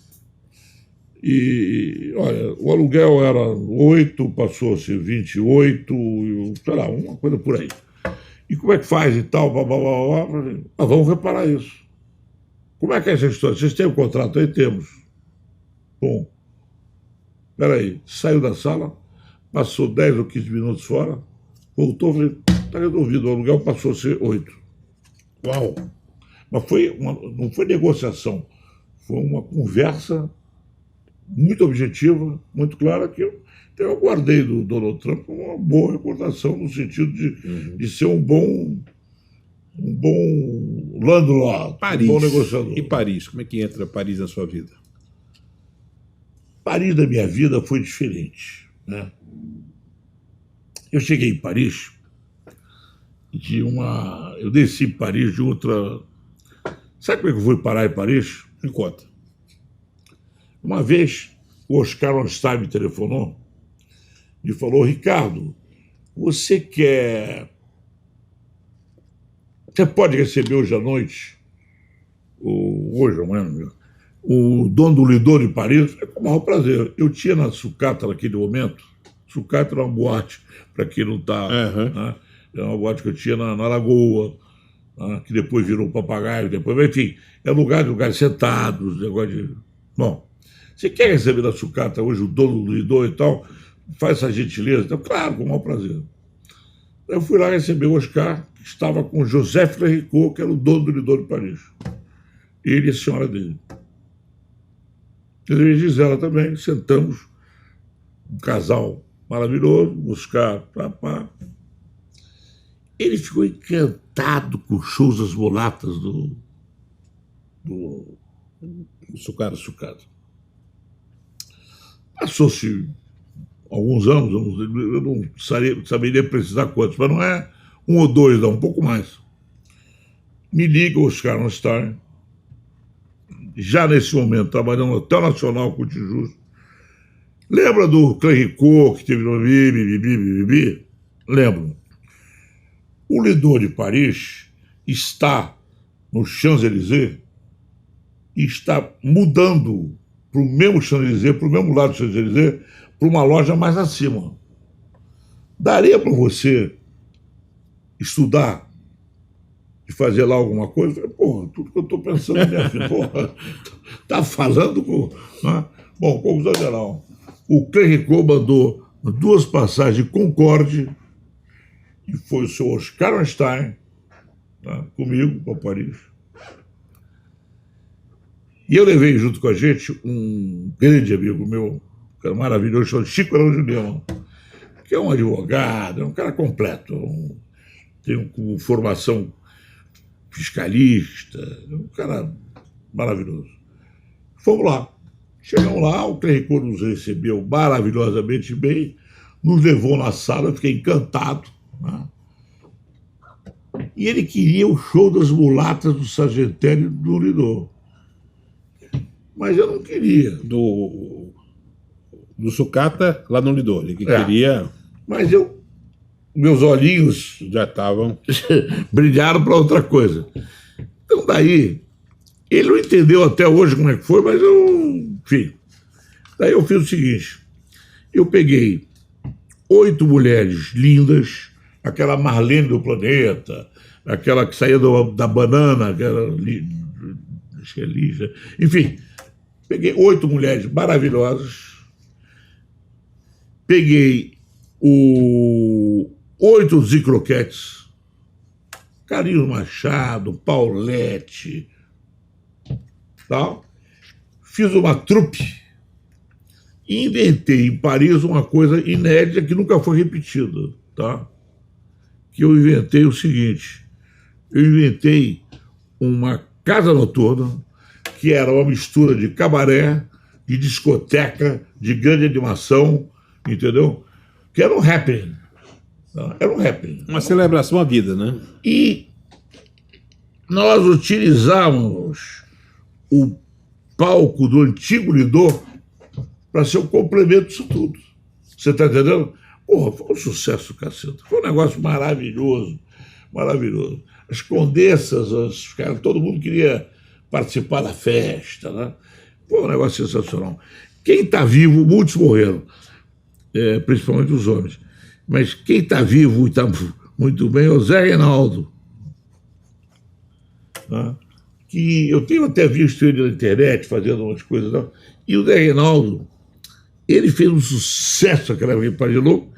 e olha, o aluguel era 8, passou a ser 28, sei lá, uma coisa por aí. E como é que faz e tal, blá, blá, blá, blá. Vamos reparar isso. Como é que é essa história? Vocês têm o contrato aí? Temos. Bom, peraí, saiu da sala, passou 10 ou 15 minutos fora, voltou, falei, está resolvido, o aluguel passou a ser 8. Uau! Mas não foi negociação, foi uma conversa muito objetiva, muito clara, que eu guardei do Donald Trump uma boa reputação, no sentido de ser um bom landlord, Paris. um bom negociador. E Paris? Como é que entra Paris na sua vida? Paris da minha vida foi diferente, né? Eu cheguei em Paris eu desci em Paris de outra... Sabe como é que eu fui parar em Paris? Me conta. Uma vez, o Oscar Onstein me telefonou e falou: Ricardo, você pode receber hoje à noite, hoje amanhã, o dono do Lido de Paris? Com o maior prazer. Eu tinha na Sucata naquele momento. Sucata era uma boate, para quem não está. Né? Era uma boate que eu tinha na Lagoa, né? Que depois virou Papagaio, enfim, é lugares sentados, negócio de. Bom, você quer receber na Sucata hoje o dono do Lido e tal? Faz essa gentileza. Então, claro, com o maior prazer. Eu fui lá receber o Oscar, que estava com José Fréricot, que era o dono do Lido de Paris. Ele e a senhora dele. Eu e Gisela também, sentamos, um casal maravilhoso, buscar. Ele ficou encantado com os shows das mulatas do Sucata. Passou-se alguns anos, eu não saberia precisar quantos, mas não é 1 ou 2, não, um pouco mais. Me liga o Oscar Stein, já nesse momento, trabalhando no Hotel Nacional com o Tijusto. Lembra do Cléricot, que teve no Bibi? Lembro. O Lido de Paris está no Champs-Élysées e está mudando para o mesmo Champs-Élysées, para o mesmo lado do Champs-Élysées, para uma loja mais acima. Daria para você estudar e fazer lá alguma coisa? Eu falei, porra, tudo que eu estou pensando na minha vida, porra, tá falando com... Né? Bom, conclusão geral, o Cléricot mandou 2 passagens de Concorde e foi o seu Oscar Einstein, tá, comigo para Paris. E eu levei junto com a gente um grande amigo meu, um cara maravilhoso, chamado Chico Araújo Lima, que é um advogado, é um cara completo, tem uma formação fiscalista, é um cara maravilhoso. Fomos lá. Chegamos lá, o Cléricot nos recebeu maravilhosamente bem, nos levou na sala, eu fiquei encantado. Né? E ele queria o show das mulatas do Sargentelli do Lido. Mas eu não queria. Do Sucata lá no Lido. Ele queria. Mas meus olhinhos já estavam. brilharam para outra coisa. Então, daí, ele não entendeu até hoje como é que foi, mas enfim. Daí eu fiz o seguinte: eu peguei 8 mulheres lindas, aquela Marlene do Planeta, aquela que saía da banana, aquela. Acho que é Lígia. Enfim. Peguei 8 mulheres maravilhosas, peguei 8 Zicroquetes, Carlinhos Machado, Paulette, tal. Fiz uma trupe e inventei em Paris uma coisa inédita que nunca foi repetida, tá? Que eu inventei o seguinte: eu inventei uma casa noturna que era uma mistura de cabaré, de discoteca, de grande animação, entendeu? Que era um happening. Era um happening. Uma celebração à vida, né? E nós utilizávamos o palco do antigo Lido para ser o complemento disso tudo. Você está entendendo? Porra, foi um sucesso, caceta. Foi um negócio maravilhoso, maravilhoso. As condessas, todo mundo queria participar da festa, né? Foi um negócio sensacional. Quem está vivo, muitos morreram, principalmente os homens, mas quem está vivo e está muito bem é o Zé Reinaldo, né? Que eu tenho até visto ele na internet fazendo umas coisas, não? E o Zé Reinaldo, ele fez um sucesso aquela vez para Louco.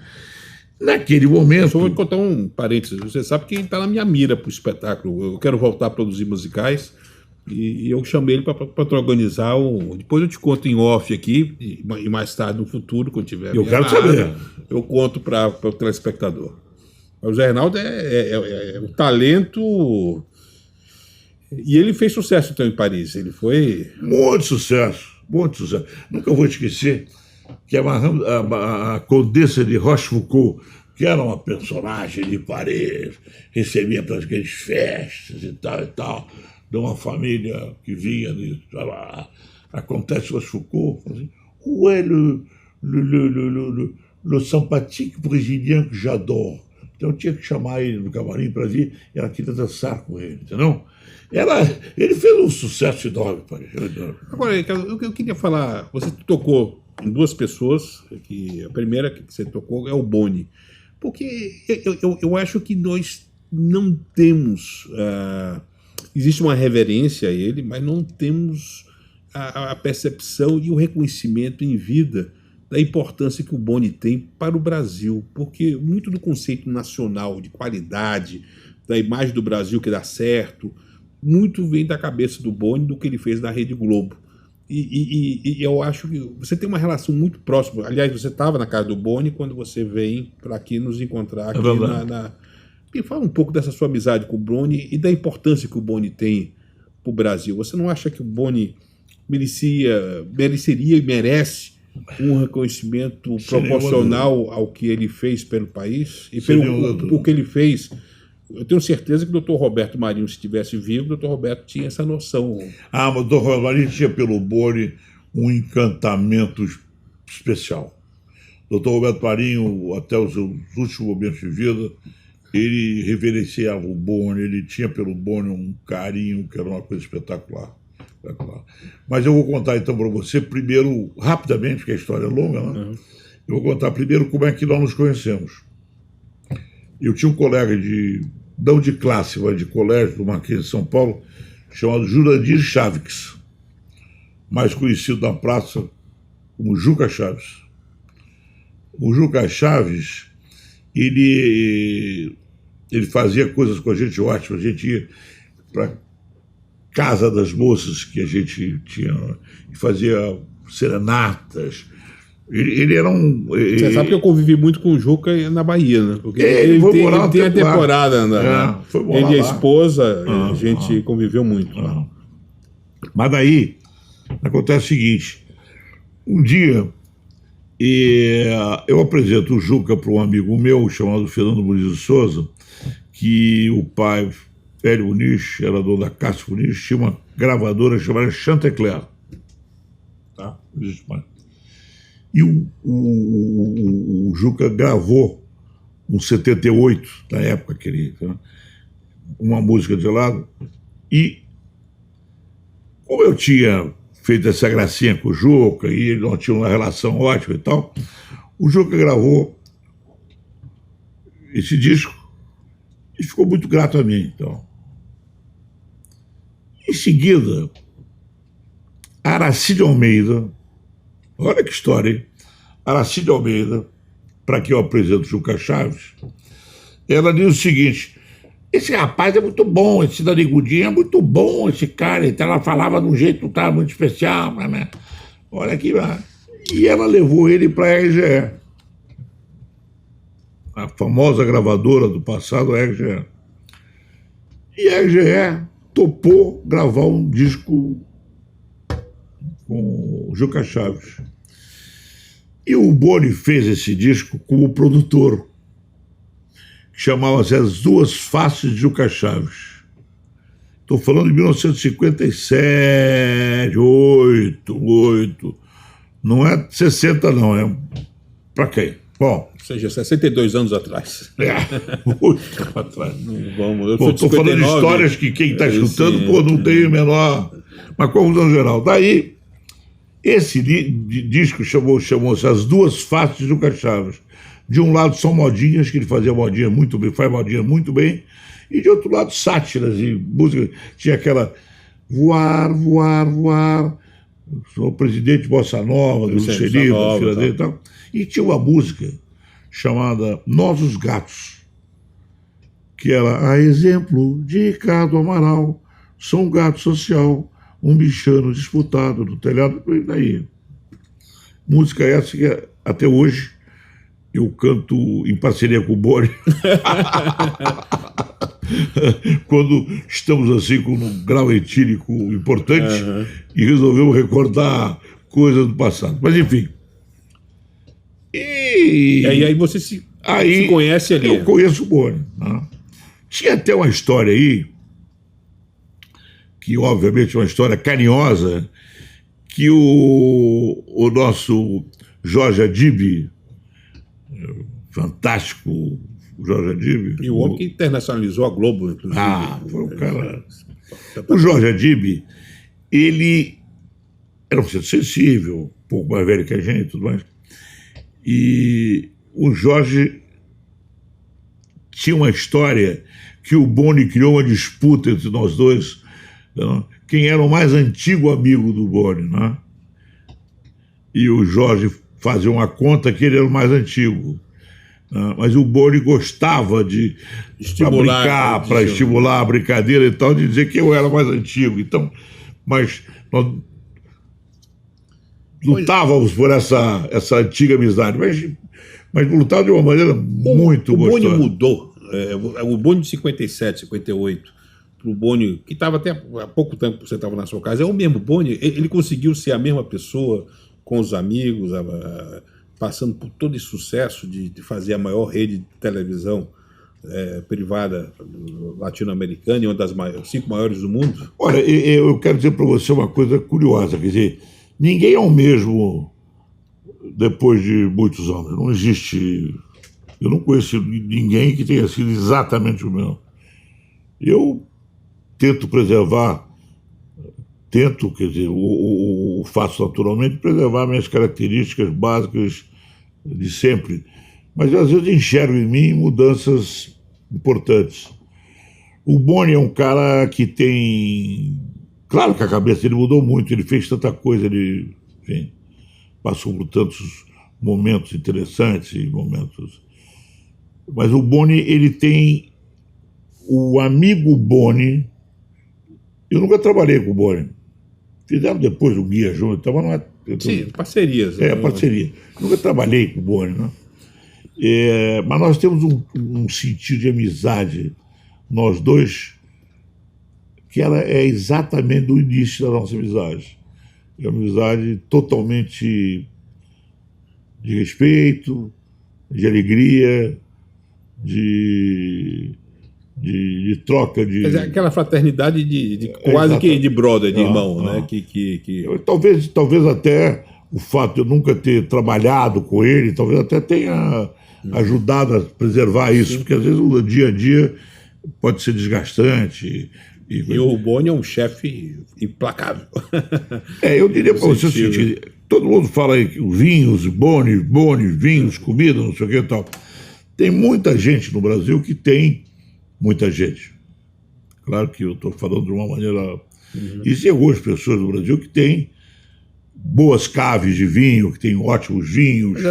Naquele momento... Só vou contar um parênteses. Você sabe que está na minha mira para o espetáculo. Eu quero voltar a produzir musicais. E eu chamei ele para organizar Depois eu te conto em off aqui, e mais tarde, no futuro, quando tiver. Eu quero saber. Eu conto para o telespectador. O Zé Reinaldo é um talento. E ele fez sucesso então em Paris. Ele foi. Muito sucesso, muito sucesso. Nunca vou esquecer que a Condessa de Rochefoucauld, que era uma personagem de Paris, recebia para as grandes festas e tal. De uma família que vinha a Comtesse Rochefoucauld, assim, où est le sympathique brésilien que j'adore. Então eu tinha que chamar ele no camarim para vir, ela queria dançar com ele, entendeu? Ele fez um sucesso enorme, pai. Agora, Ricardo, eu queria falar, você tocou em duas pessoas, que a primeira que você tocou é o Boni, porque eu acho que nós não temos, existe uma reverência a ele, mas não temos a percepção e o reconhecimento em vida da importância que o Boni tem para o Brasil, porque muito do conceito nacional de qualidade, da imagem do Brasil que dá certo, muito vem da cabeça do Boni, do que ele fez na Rede Globo. E eu acho que você tem uma relação muito próxima. Aliás, você estava na casa do Boni quando você vem para aqui nos encontrar. Aqui E fala um pouco dessa sua amizade com o Boni e da importância que o Boni tem para o Brasil. Você não acha que o Boni mereceria e merece um reconhecimento proporcional ao que ele fez pelo país? E pelo que ele fez... Eu tenho certeza que o Dr. Roberto Marinho, se estivesse vivo, o Dr. Roberto tinha essa noção. Mas o Dr. Roberto Marinho tinha pelo Boni um encantamento especial. O Dr. Roberto Marinho, até os seus últimos momentos de vida, ele reverenciava o Boni, ele tinha pelo Boni um carinho que era uma coisa espetacular. Mas eu vou contar então para você, primeiro, rapidamente, porque a história é longa, né? Uhum. Eu vou contar primeiro como é que nós nos conhecemos. Eu tinha um colega não de classe, mas de colégio do Marquês de São Paulo, chamado Jurandir Chaves, mais conhecido na praça como Juca Chaves. O Juca Chaves, ele fazia coisas com a gente ótimas. A gente ia para casa das moças que a gente tinha e fazia serenatas. Ele era um... Você sabe que eu convivi muito com o Juca na Bahia, né? Porque ele tem a temporada, né? Ele e a esposa, a gente conviveu muito. Mas daí, acontece o seguinte, um dia eu apresento o Juca para um amigo meu, chamado Fernando Muniz de Souza, que o pai, Hélio Muniz, era dono da Cássio Muniz, tinha uma gravadora chamada Chantecler. Tá? Não existe mais. E o Juca gravou um 78, na época que ele... uma música de lado. E como eu tinha feito essa gracinha com o Juca, e ele não tinha uma relação ótima e tal, o Juca gravou esse disco e ficou muito grato a mim. Então. Em seguida, Aracide Almeida... Olha que história, hein? Aracide Almeida, para quem eu apresento o Juca Chaves, ela diz o seguinte: esse rapaz é muito bom, esse Narigudinho é muito bom, esse cara. Então ela falava de um jeito que estava muito especial, né? Olha aqui, e ela levou ele para a RGE, a famosa gravadora do passado, a RGE. E a RGE topou gravar um disco com o Juca Chaves. E o Boni fez esse disco como produtor, que chamava-se As Duas Faces de Juca Chaves. Estou falando de 1957, 8. Não é 60, não, é para quem? Bom, ou seja, 62 anos atrás. Muito tempo atrás. Vamos, estou falando de histórias que quem está escutando, não tem o menor... Mas confusão geral. Daí, esse disco chamou-se As Duas Faces de Juca Chaves. De um lado são modinhas, que ele fazia modinha muito bem, faz modinha muito bem, e de outro lado sátiras e música. Tinha aquela Voar, Voar, Voar, sou o presidente Bossa Nova, do Luchelino, da filha dele e tal. E tinha uma música chamada Nós os Gatos, que era a exemplo de Ricardo Amaral, sou um gato social, um bichano disputado no telhado, e daí. Música essa que até hoje eu canto em parceria com o Boni. Quando estamos assim com um grau etílico importante e resolvemos recordar coisas do passado. Mas enfim. E aí você se conhece ali. Eu conheço o Boni. Né? Tinha até uma história aí, que obviamente é uma história carinhosa, que o nosso Jorge Adib, fantástico, o Jorge Adib. E o homem que internacionalizou a Globo, inclusive. Foi um cara... O Jorge Adib, ele era um ser sensível, um pouco mais velho que a gente e tudo mais. E o Jorge tinha uma história que o Boni criou uma disputa entre nós dois, né? Quem era o mais antigo amigo do Boni, né? E o Jorge fazia uma conta que ele era o mais antigo. Mas o Boni gostava de brincar, para estimular a brincadeira e tal, de dizer que eu era mais antigo. Então, mas nós lutávamos por essa antiga amizade, mas lutava de uma maneira muito gostosa. O Boni mudou. O Boni de 57, 58, para o Boni, que estava até há pouco tempo que você estava na sua casa, é o mesmo Boni, ele conseguiu ser a mesma pessoa com os amigos, passando por todo esse sucesso de fazer a maior rede de televisão privada latino-americana e uma das 5 maiores do mundo? Olha, eu quero dizer para você uma coisa curiosa, quer dizer, ninguém é o mesmo depois de muitos anos. Não existe... Eu não conheço ninguém que tenha sido exatamente o mesmo. Eu tento preservar, quer dizer, faço naturalmente, preservar minhas características básicas de sempre. Mas às vezes enxergo em mim mudanças importantes. O Boni é um cara que tem... Claro que a cabeça dele mudou muito, ele fez tanta coisa, ele, enfim, passou por tantos momentos interessantes e momentos... Mas o Boni, ele tem o amigo Boni. Eu nunca trabalhei com o Boni. Fizemos depois o guia junto. Sim, parcerias. Parceria. Nunca trabalhei com o Boni, né? Mas nós temos um sentido de amizade, nós dois, que ela é exatamente do início da nossa amizade. É uma amizade totalmente de respeito, de alegria, de troca de... Aquela fraternidade quase que de brother, de irmão, né? Talvez até o fato de eu nunca ter trabalhado com ele, talvez até tenha ajudado a preservar isso, porque às vezes o dia a dia pode ser desgastante. E o Boni é um chefe implacável. Eu diria para você o seguinte, todo mundo fala aí vinhos, Boni, vinhos, comida, não sei o que e tal. Tem muita gente no Brasil que tem muita gente. Claro que eu estou falando de uma maneira... Existem algumas pessoas no Brasil que têm boas caves de vinho, que têm ótimos vinhos.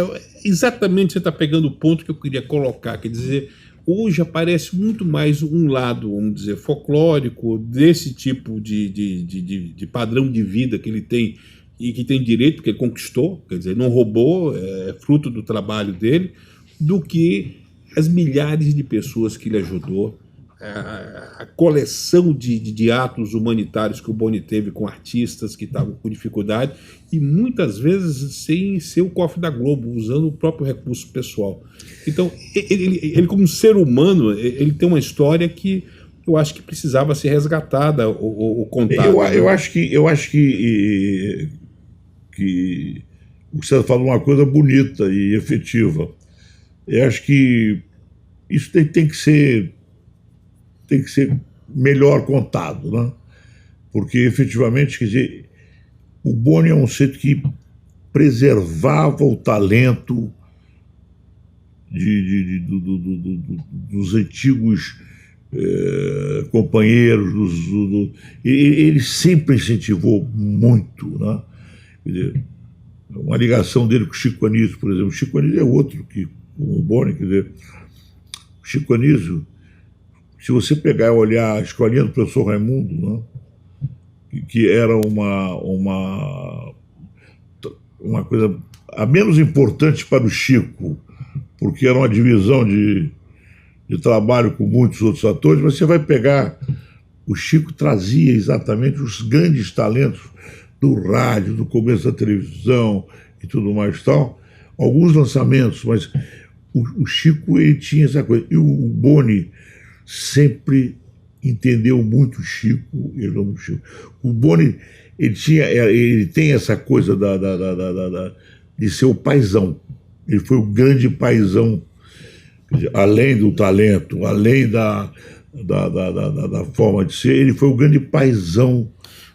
Exatamente, você está pegando o ponto que eu queria colocar, quer dizer, hoje aparece muito mais um lado, vamos dizer, folclórico, desse tipo de padrão de vida que ele tem e que tem direito, que ele conquistou, quer dizer, não roubou, é fruto do trabalho dele, do que as milhares de pessoas que ele ajudou, a coleção de atos humanitários que o Boni teve com artistas que estavam com dificuldade e muitas vezes sem ser o cofre da Globo, usando o próprio recurso pessoal. Então, ele como um ser humano, ele tem uma história que eu acho que precisava ser resgatada ou contada. Eu acho que você falou uma coisa bonita e efetiva. Eu acho que isso tem que ser melhor contado, né? Porque, efetivamente, quer dizer, o Boni é um ser que preservava o talento dos antigos companheiros. Ele sempre incentivou muito, né? Quer dizer, uma ligação dele com o Chico Anísio, por exemplo. O Chico Anísio é outro que o Boni, quer dizer, o Chico Anísio, se você pegar e olhar a escolinha do professor Raimundo, né, que era uma coisa a menos importante para o Chico, porque era uma divisão de trabalho com muitos outros atores, mas você vai pegar, o Chico trazia exatamente os grandes talentos do rádio, do começo da televisão e tudo mais e tal, alguns lançamentos, mas o Chico, ele tinha essa coisa. E o Boni sempre entendeu muito o Chico. O Boni, ele tem essa coisa de ser o paizão. Ele foi o grande paizão, quer dizer, além do talento, além da forma de ser, ele foi o grande paizão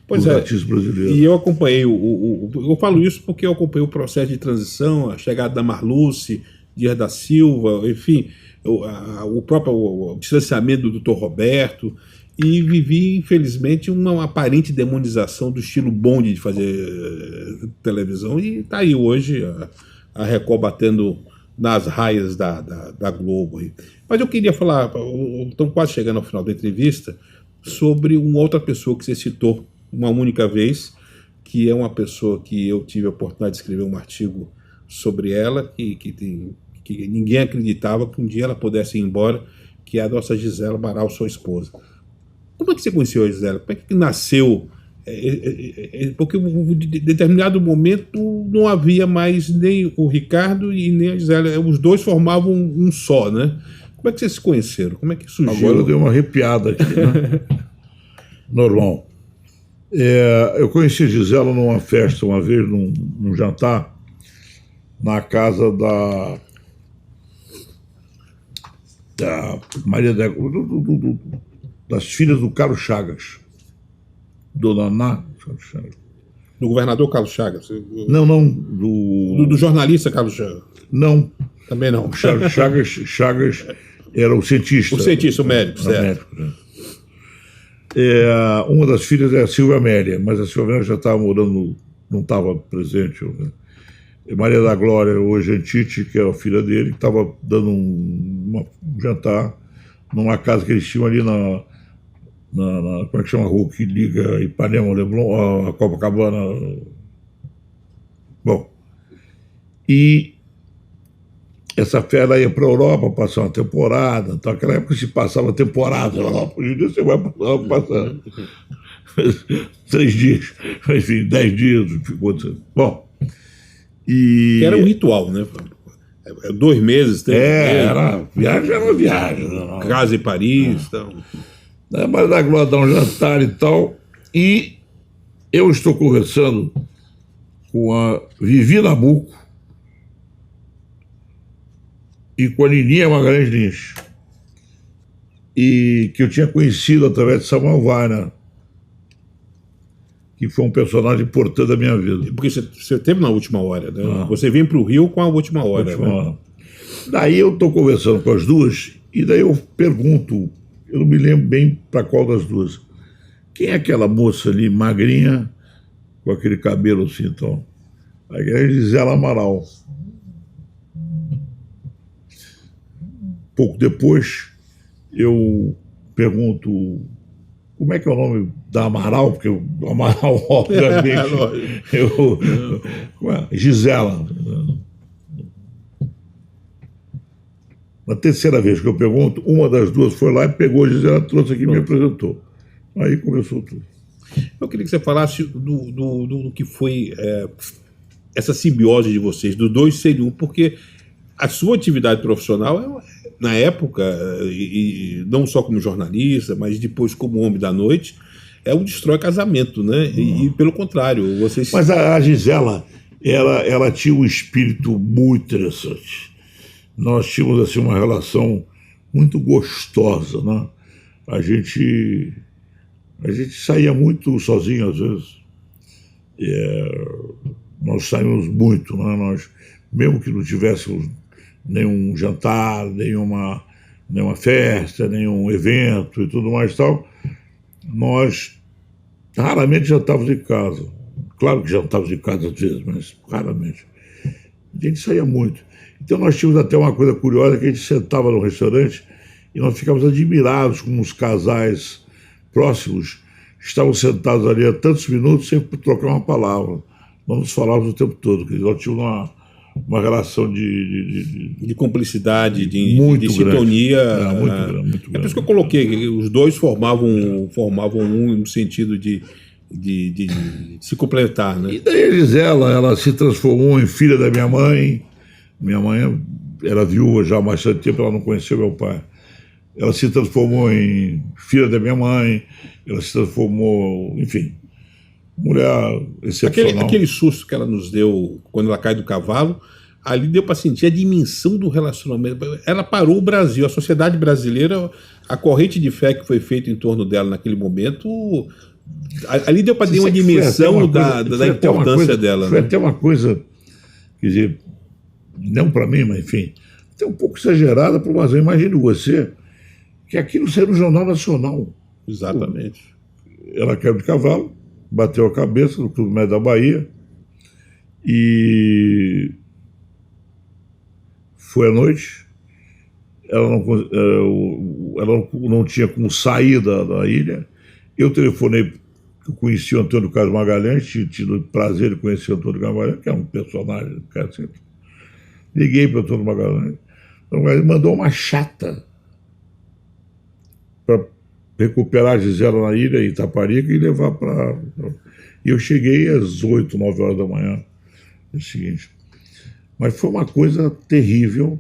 Pois dos é, artistas brasileiros. e eu acompanhei eu falo isso porque eu acompanhei o processo de transição, a chegada da Marluce, Dias da Silva, enfim, o próprio o distanciamento do Dr. Roberto, e vivi, infelizmente, uma aparente demonização do estilo Bond de fazer televisão, e está aí hoje a Record batendo nas raias da Globo. Mas eu queria falar, estamos quase chegando ao final da entrevista, sobre uma outra pessoa que você citou uma única vez, que é uma pessoa que eu tive a oportunidade de escrever um artigo sobre ela, que ninguém acreditava que um dia ela pudesse ir embora, que é a nossa Gisela Amaral, sua esposa. Como é que você conheceu a Gisela? Como é que nasceu? Porque em determinado momento não havia mais nem o Ricardo e nem a Gisela, os dois formavam um só, né? Como é que vocês se conheceram? Como é que surgiu? Agora eu dei uma arrepiada aqui, né? Normal. Eu conheci a Gisela numa festa uma vez, num jantar, na casa da Maria das filhas do Carlos Chagas. Dona Ná. Do governador Carlos Chagas? Não, do jornalista Carlos Chagas? Não. Também não. Chagas era o cientista. O cientista, o médico, certo. Médico, né? Uma das filhas é a Silvia Amélia, mas a Silvia Amélia já estava morando, não estava presente. Né? Maria da Glória, hoje Antite, que é a filha dele, que estava dando um jantar numa casa que eles tinham ali como é que chama a rua que liga Ipanema, Leblon, a Copacabana. Bom, e essa fera ia para a Europa passar uma temporada. Então, naquela época se passava temporada na Europa. Hoje em dia você vai passar 3 dias, enfim, 10 dias. Bom. Que era um ritual, né? 2 meses. 3 meses. Viagem era uma viagem. Casa em Paris. Então. Mas da Glória dá um jantar e tal. E eu estou conversando com a Vivi Nabuco e com a Nininha Magalhães Lins, e que eu tinha conhecido através de Samuel Weiner, que foi um personagem importante da minha vida. Porque você teve na Última Hora, né? Você vem para o Rio com a Última Hora. Né? Daí eu estou conversando com as duas, e daí eu pergunto, eu não me lembro bem para qual das duas, quem é aquela moça ali, magrinha, com aquele cabelo assim, então? Aí é Gisela Amaral. Pouco depois, eu pergunto como é que é o nome da Amaral, porque o Amaral, obviamente, Gisela. Na terceira vez que eu pergunto, uma das duas foi lá e pegou a Gisela, trouxe aqui e me apresentou. Aí começou tudo. Eu queria que você falasse do que foi essa simbiose de vocês, dos dois serem um, porque a sua atividade profissional na época, e não só como jornalista, mas depois como homem da noite, um destrói casamento, né? E pelo contrário, vocês... Mas a Gisela, ela tinha um espírito muito interessante. Nós tínhamos assim, uma relação muito gostosa, né? A gente saía muito sozinho, às vezes. Nós saímos muito, né? Nós, mesmo que não tivéssemos nenhum jantar, nenhuma festa, nenhum evento e tudo mais e tal, nós raramente jantávamos em casa. Claro que jantávamos em casa às vezes, mas raramente. A gente saía muito. Então nós tínhamos até uma coisa curiosa, que a gente sentava no restaurante e nós ficávamos admirados como os casais próximos estavam sentados ali há tantos minutos sem trocar uma palavra. Nós nos falávamos o tempo todo, porque nós tínhamos uma relação de cumplicidade, de muito sintonia. grande, muito grande. É por isso que eu coloquei que os dois formavam um no sentido de se completar, né? E daí a Gisela, ela se transformou em filha da minha mãe. Minha mãe era viúva já há bastante tempo, ela não conhecia meu pai. Ela se transformou em filha da minha mãe, ela se transformou, enfim, mulher excepcional. Aquele susto que ela nos deu quando ela cai do cavalo, ali deu para sentir a dimensão do relacionamento. Ela parou o Brasil, a sociedade brasileira, a corrente de fé que foi feita em torno dela naquele momento, ali deu para ter uma dimensão da importância dela. Foi até uma coisa, quer dizer, não para mim, mas enfim, até um pouco exagerada, mas eu imagino você, que aquilo saiu no Jornal Nacional. Exatamente. Ela caiu de cavalo, bateu a cabeça no Clube Médio da Bahia, e foi à noite. Ela não tinha como sair da ilha. Eu telefonei, eu conheci o Antônio Carlos Magalhães, tive o prazer de conhecer o Antônio Carlos Magalhães, que é um personagem do cara sempre. Liguei para o Antônio Magalhães. O Antônio Magalhães mandou uma chata para recuperar a Gisela na ilha, em Itaparica, e levar para... E eu cheguei às 8, 9 horas da manhã, no seguinte. Mas foi uma coisa terrível.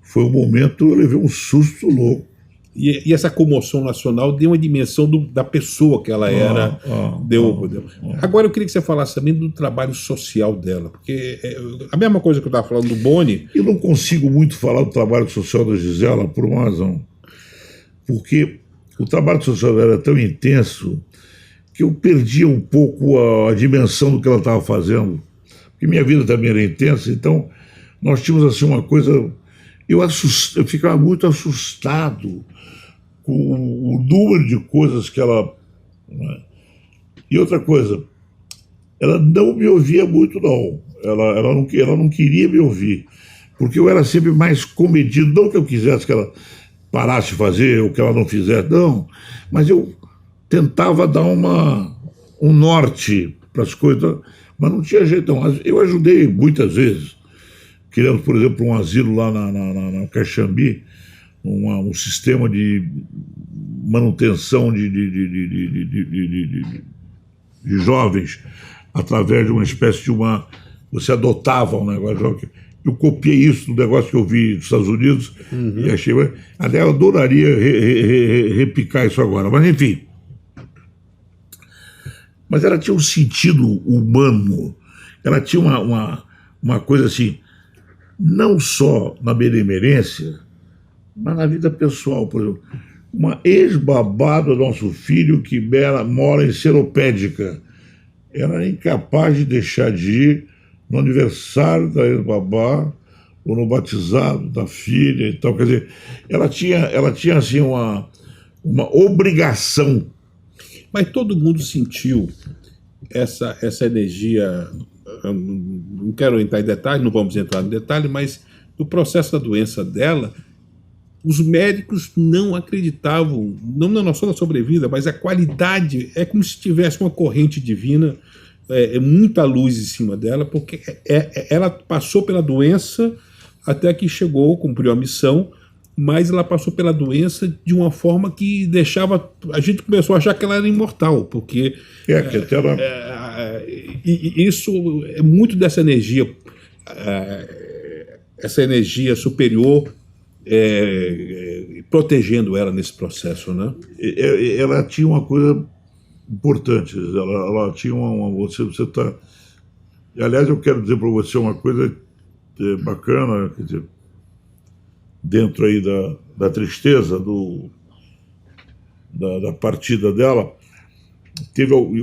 Foi um momento, eu levei um susto louco. E essa comoção nacional deu uma dimensão da pessoa que ela era. Deu. Agora eu queria que você falasse também do trabalho social dela, porque a mesma coisa que eu estava falando do Boni... Eu não consigo muito falar do trabalho social da Gisela por uma razão. Porque o trabalho social dela era tão intenso que eu perdia um pouco a dimensão do que ela estava fazendo. Porque minha vida também era intensa, então nós tínhamos assim uma coisa... Eu ficava muito assustado com o número de coisas que ela... E outra coisa, ela não me ouvia muito, não. Ela não queria me ouvir, porque eu era sempre mais comedido. Não que eu quisesse que ela parasse de fazer ou que ela não fizesse, não. Mas eu tentava dar um norte para as coisas, mas não tinha jeito, não. Eu ajudei muitas vezes. Criamos, por exemplo, um asilo lá na Caxambi, um sistema de manutenção de jovens através de uma espécie de uma... Você adotava um negócio. Eu copiei isso do negócio que eu vi nos Estados Unidos e achei... Até eu adoraria repicar isso agora, mas enfim. Mas ela tinha um sentido humano, ela tinha uma coisa assim, não só na benemerência, mas na vida pessoal. Por exemplo, uma ex-babá do nosso filho que mora em Seropédica, ela era incapaz de deixar de ir no aniversário da ex-babá ou no batizado da filha e tal. Quer dizer, ela tinha assim uma obrigação. Mas todo mundo sentiu essa energia. Não quero entrar em detalhe, não vamos entrar em detalhe, mas no processo da doença dela, os médicos não acreditavam, não na noção da sobrevida, mas a qualidade, é como se tivesse uma corrente divina, muita luz em cima dela, porque ela passou pela doença até que chegou, cumpriu a missão, mas ela passou pela doença de uma forma que deixava... A gente começou a achar que ela era imortal, porque... isso é muito dessa energia, essa energia superior protegendo ela nesse processo, né? Ela tinha uma coisa importante, ela tinha você tá... Aliás, eu quero dizer para você uma coisa bacana, quer dizer, dentro aí da tristeza da partida dela,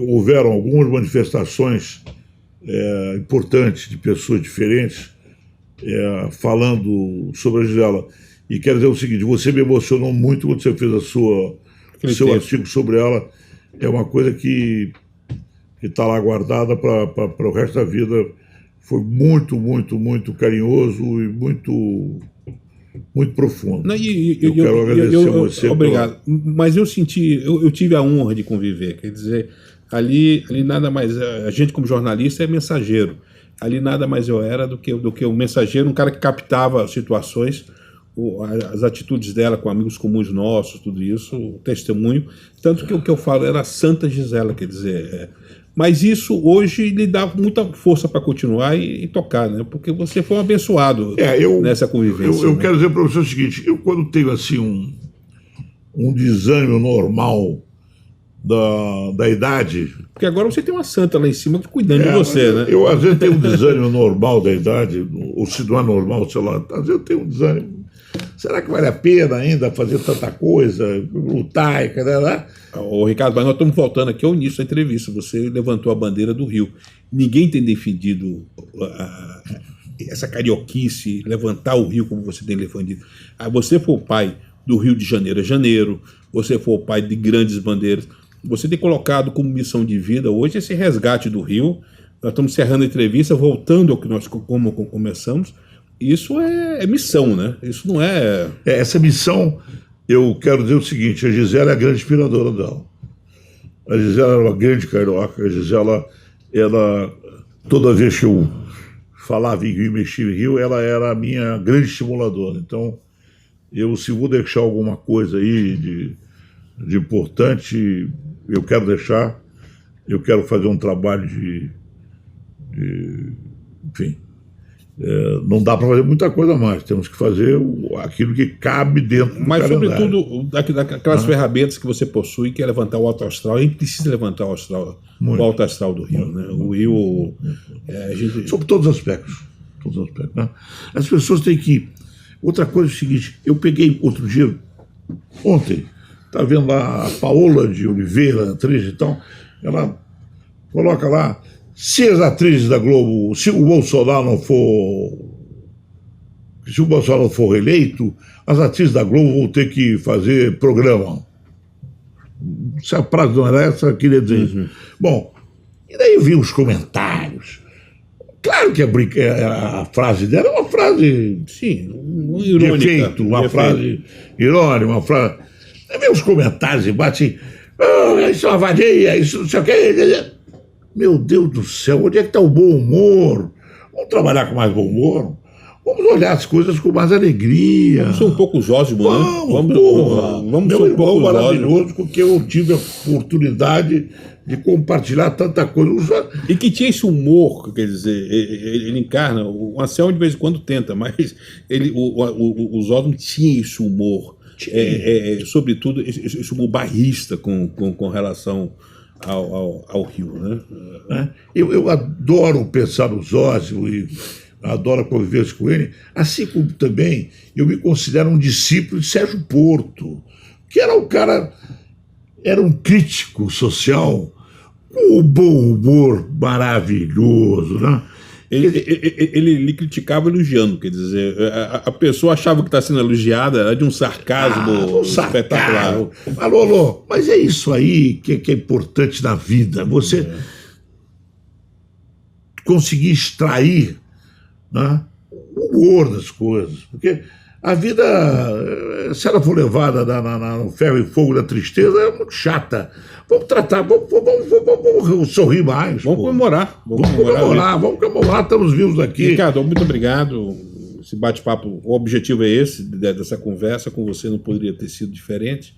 houveram algumas manifestações importantes de pessoas diferentes falando sobre a Gisela. E quero dizer o seguinte, você me emocionou muito quando você fez seu artigo sobre ela. É uma coisa que está lá guardada para o resto da vida. Foi muito, muito, muito carinhoso e muito profundo. Não, eu quero agradecer a você. Obrigado. Mas eu tive a honra de conviver. Quer dizer, ali nada mais... A gente, como jornalista, é mensageiro. Ali nada mais eu era do que um mensageiro, um cara que captava situações, as atitudes dela com amigos comuns nossos, tudo isso, o testemunho. Tanto que o que eu falo era Santa Gisela, quer dizer... Mas isso hoje lhe dá muita força para continuar e tocar, né? Porque você foi um abençoado nessa convivência. Eu quero dizer para você o seguinte, eu quando tenho assim um desânimo normal, da idade. Porque agora você tem uma santa lá em cima cuidando de você, né? Eu, às vezes, tenho um desânimo normal da idade, ou se não é normal, sei lá, às vezes eu tenho um desânimo. Será que vale a pena ainda fazer tanta coisa, lutar e cadê? Ô, Ricardo, mas nós estamos voltando aqui ao início da entrevista. Você levantou a bandeira do Rio. Ninguém tem defendido essa carioquice, levantar o Rio como você tem defendido. Você foi o pai do Rio de Janeiro a Janeiro, você foi o pai de grandes bandeiras. Você tem colocado como missão de vida hoje esse resgate do Rio. Nós estamos encerrando a entrevista, voltando ao que nós como começamos. Isso é missão, né? Isso não é... Essa missão, eu quero dizer o seguinte, a Gisela é a grande inspiradora dela. A Gisela era uma grande carioca, a Gisela, ela, toda vez que eu falava em Rio e mexia em Rio, ela era a minha grande estimuladora. Então, se vou deixar alguma coisa aí de importante, eu quero deixar, eu quero fazer um trabalho enfim... não dá para fazer muita coisa mais, temos que fazer aquilo que cabe dentro do Mas, calendário. sobretudo, daquelas ferramentas que você possui, que é levantar o alto astral. A gente precisa levantar o alto astral do Rio. Né? O Rio... Sobre todos os aspectos. Todos os aspectos, né? As pessoas têm que... Outra coisa é o seguinte, eu peguei outro dia, ontem, tá vendo lá a Paola de Oliveira, atriz e tal, ela coloca lá, se as atrizes da Globo, se o Bolsonaro não for reeleito, as atrizes da Globo vão ter que fazer programa. Se a frase não era essa, eu queria dizer isso. Bom, e daí eu vi os comentários. Claro que a frase dela é uma frase, sim, irônica, de efeito, uma frase irônica, uma frase... Aí vem os comentários e bate assim, isso é uma vadia, isso não sei o quê... Meu Deus do céu, onde é que está o bom humor? Vamos trabalhar com mais bom humor? Vamos olhar as coisas com mais alegria. Vamos ser um pouco Zósimo, né? Vamos ser um pouco maravilhoso, porque eu tive a oportunidade de compartilhar tanta coisa. E que tinha esse humor, quer dizer, ele encarna, o Anselmo de vez em quando tenta, mas o Zósimo tinha esse humor, sobretudo esse humor bairrista com relação ao Rio, né? Eu adoro pensar no Zósimo e adoro a convivência com ele, assim como também eu me considero um discípulo de Sérgio Porto, que era era um crítico social com um bom humor maravilhoso, né? Ele criticava elogiando, quer dizer, a pessoa achava que está sendo elogiada, era de um sarcasmo espetacular. Alô, mas é isso aí que é importante na vida, você conseguir extrair, né, o humor das coisas, porque a vida, se ela for levada no ferro e fogo da tristeza, é muito chata. Vamos tratar, vamos sorrir mais. Vamos comemorar. Vamos comemorar, estamos vivos aqui. Ricardo, muito obrigado. Esse bate-papo, o objetivo é esse, dessa conversa com você não poderia ter sido diferente.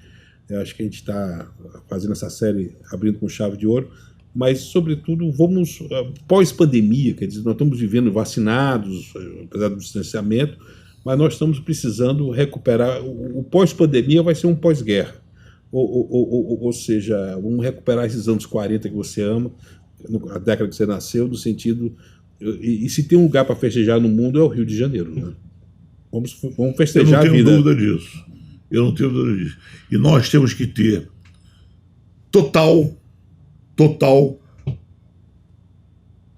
Eu acho que a gente está fazendo essa série abrindo com chave de ouro, mas, sobretudo, vamos, pós-pandemia, quer dizer, nós estamos vivendo vacinados, apesar do distanciamento, mas nós estamos precisando recuperar. O pós-pandemia vai ser um pós-guerra. Ou seja, vamos recuperar esses anos 40 que você ama, a década que você nasceu, no sentido... E se tem um lugar para festejar no mundo é o Rio de Janeiro. Né? Vamos festejar a vida. Eu não tenho dúvida disso. Eu não tenho dúvida disso. E nós temos que ter total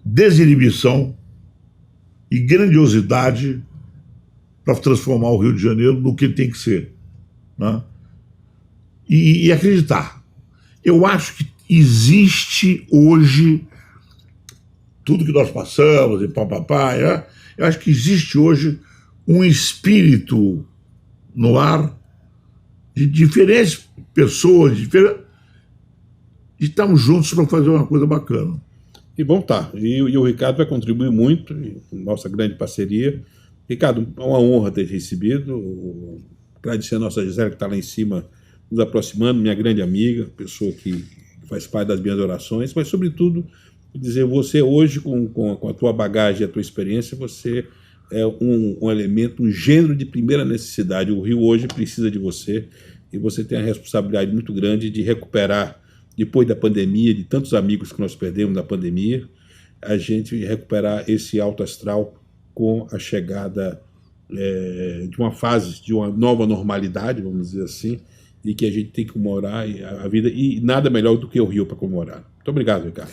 desinibição e grandiosidade para transformar o Rio de Janeiro no que ele tem que ser, né? E acreditar. Eu acho que existe hoje tudo que nós passamos e papapá, né? Eu acho que existe hoje um espírito no ar de diferentes pessoas, de estarmos juntos para fazer uma coisa bacana. E bom, tá. E o Ricardo vai contribuir muito, nossa grande parceria. Ricardo, é uma honra ter recebido. Agradecer a nossa Gisela, que está lá em cima, nos aproximando, minha grande amiga, pessoa que faz parte das minhas orações, mas, sobretudo, dizer, você hoje, com a tua bagagem e a tua experiência, você é um elemento, um gênero de primeira necessidade. O Rio hoje precisa de você e você tem a responsabilidade muito grande de recuperar depois da pandemia, de tantos amigos que nós perdemos na pandemia, a gente recuperar esse alto astral com a chegada de uma fase, de uma nova normalidade, vamos dizer assim, e que a gente tem que comemorar a vida, e nada melhor do que o Rio para comemorar. Muito obrigado, Ricardo.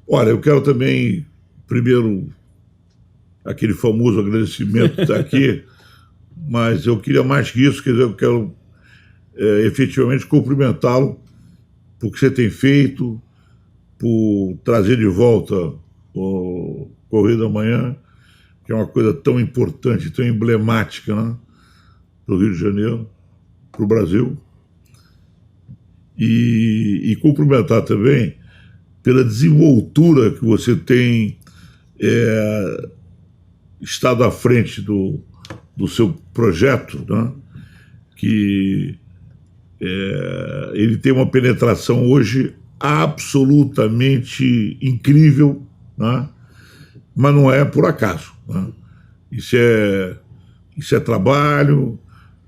Olha, eu quero também, primeiro, aquele famoso agradecimento estar aqui, mas eu queria mais que isso, quer dizer, eu quero efetivamente cumprimentá-lo por que você tem feito, por trazer de volta o Correio da Manhã, que é uma coisa tão importante, tão emblemática, né, para o Rio de Janeiro, para o Brasil. E cumprimentar também pela desenvoltura que você tem estado à frente do seu projeto, né, que ele tem uma penetração hoje absolutamente incrível, né, mas não é por acaso, né? Isso é trabalho,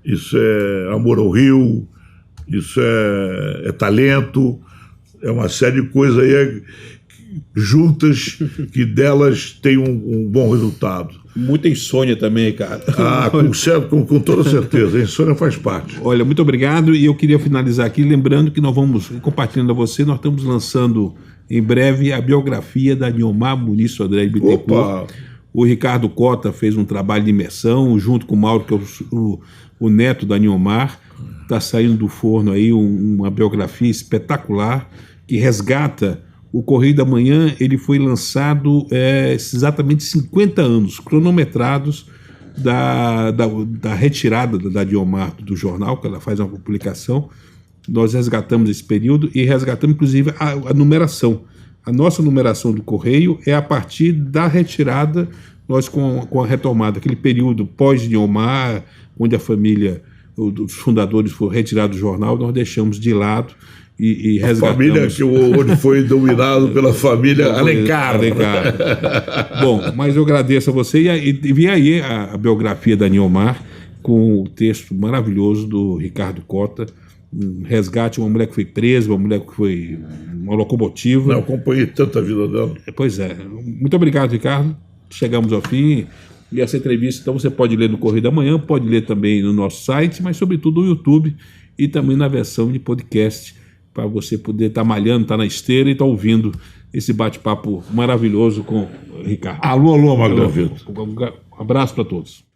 isso é amor ao Rio, isso é talento, é uma série de coisas aí juntas que delas tem um bom resultado. Muita insônia também, cara. Com toda certeza, a insônia faz parte. Olha, muito obrigado, e eu queria finalizar aqui lembrando que nós vamos, compartilhando a você, nós estamos lançando em breve a biografia da Niomar Muniz Sodré de Bittencourt. O Ricardo Cota fez um trabalho de imersão, junto com o Mauro, que é o neto da Niomar. Está saindo do forno aí uma biografia espetacular que resgata o Correio da Manhã. Ele foi lançado exatamente 50 anos, cronometrados da retirada da Niomar do jornal, que ela faz uma publicação. Nós resgatamos esse período e resgatamos, inclusive, a numeração. A nossa numeração do Correio é a partir da retirada, nós com a retomada, aquele período pós-Niomar, onde a família, os fundadores foram retirados do jornal, nós deixamos de lado e resgatamos. A família onde foi dominado pela família Alencar. Bom, mas eu agradeço a você e vi aí a biografia da Niomar com o texto maravilhoso do Ricardo Cota, um resgate, uma mulher que foi presa, uma mulher que foi uma locomotiva. Não, eu acompanhei tanto a vida dela. Pois é. Muito obrigado, Ricardo. Chegamos ao fim. E essa entrevista, então, você pode ler no Correio da Manhã, pode ler também no nosso site, mas sobretudo no YouTube e também na versão de podcast, para você poder estar malhando, estar na esteira e estar ouvindo esse bate-papo maravilhoso com o Ricardo. Alô, Magda Vitor. Um abraço para todos.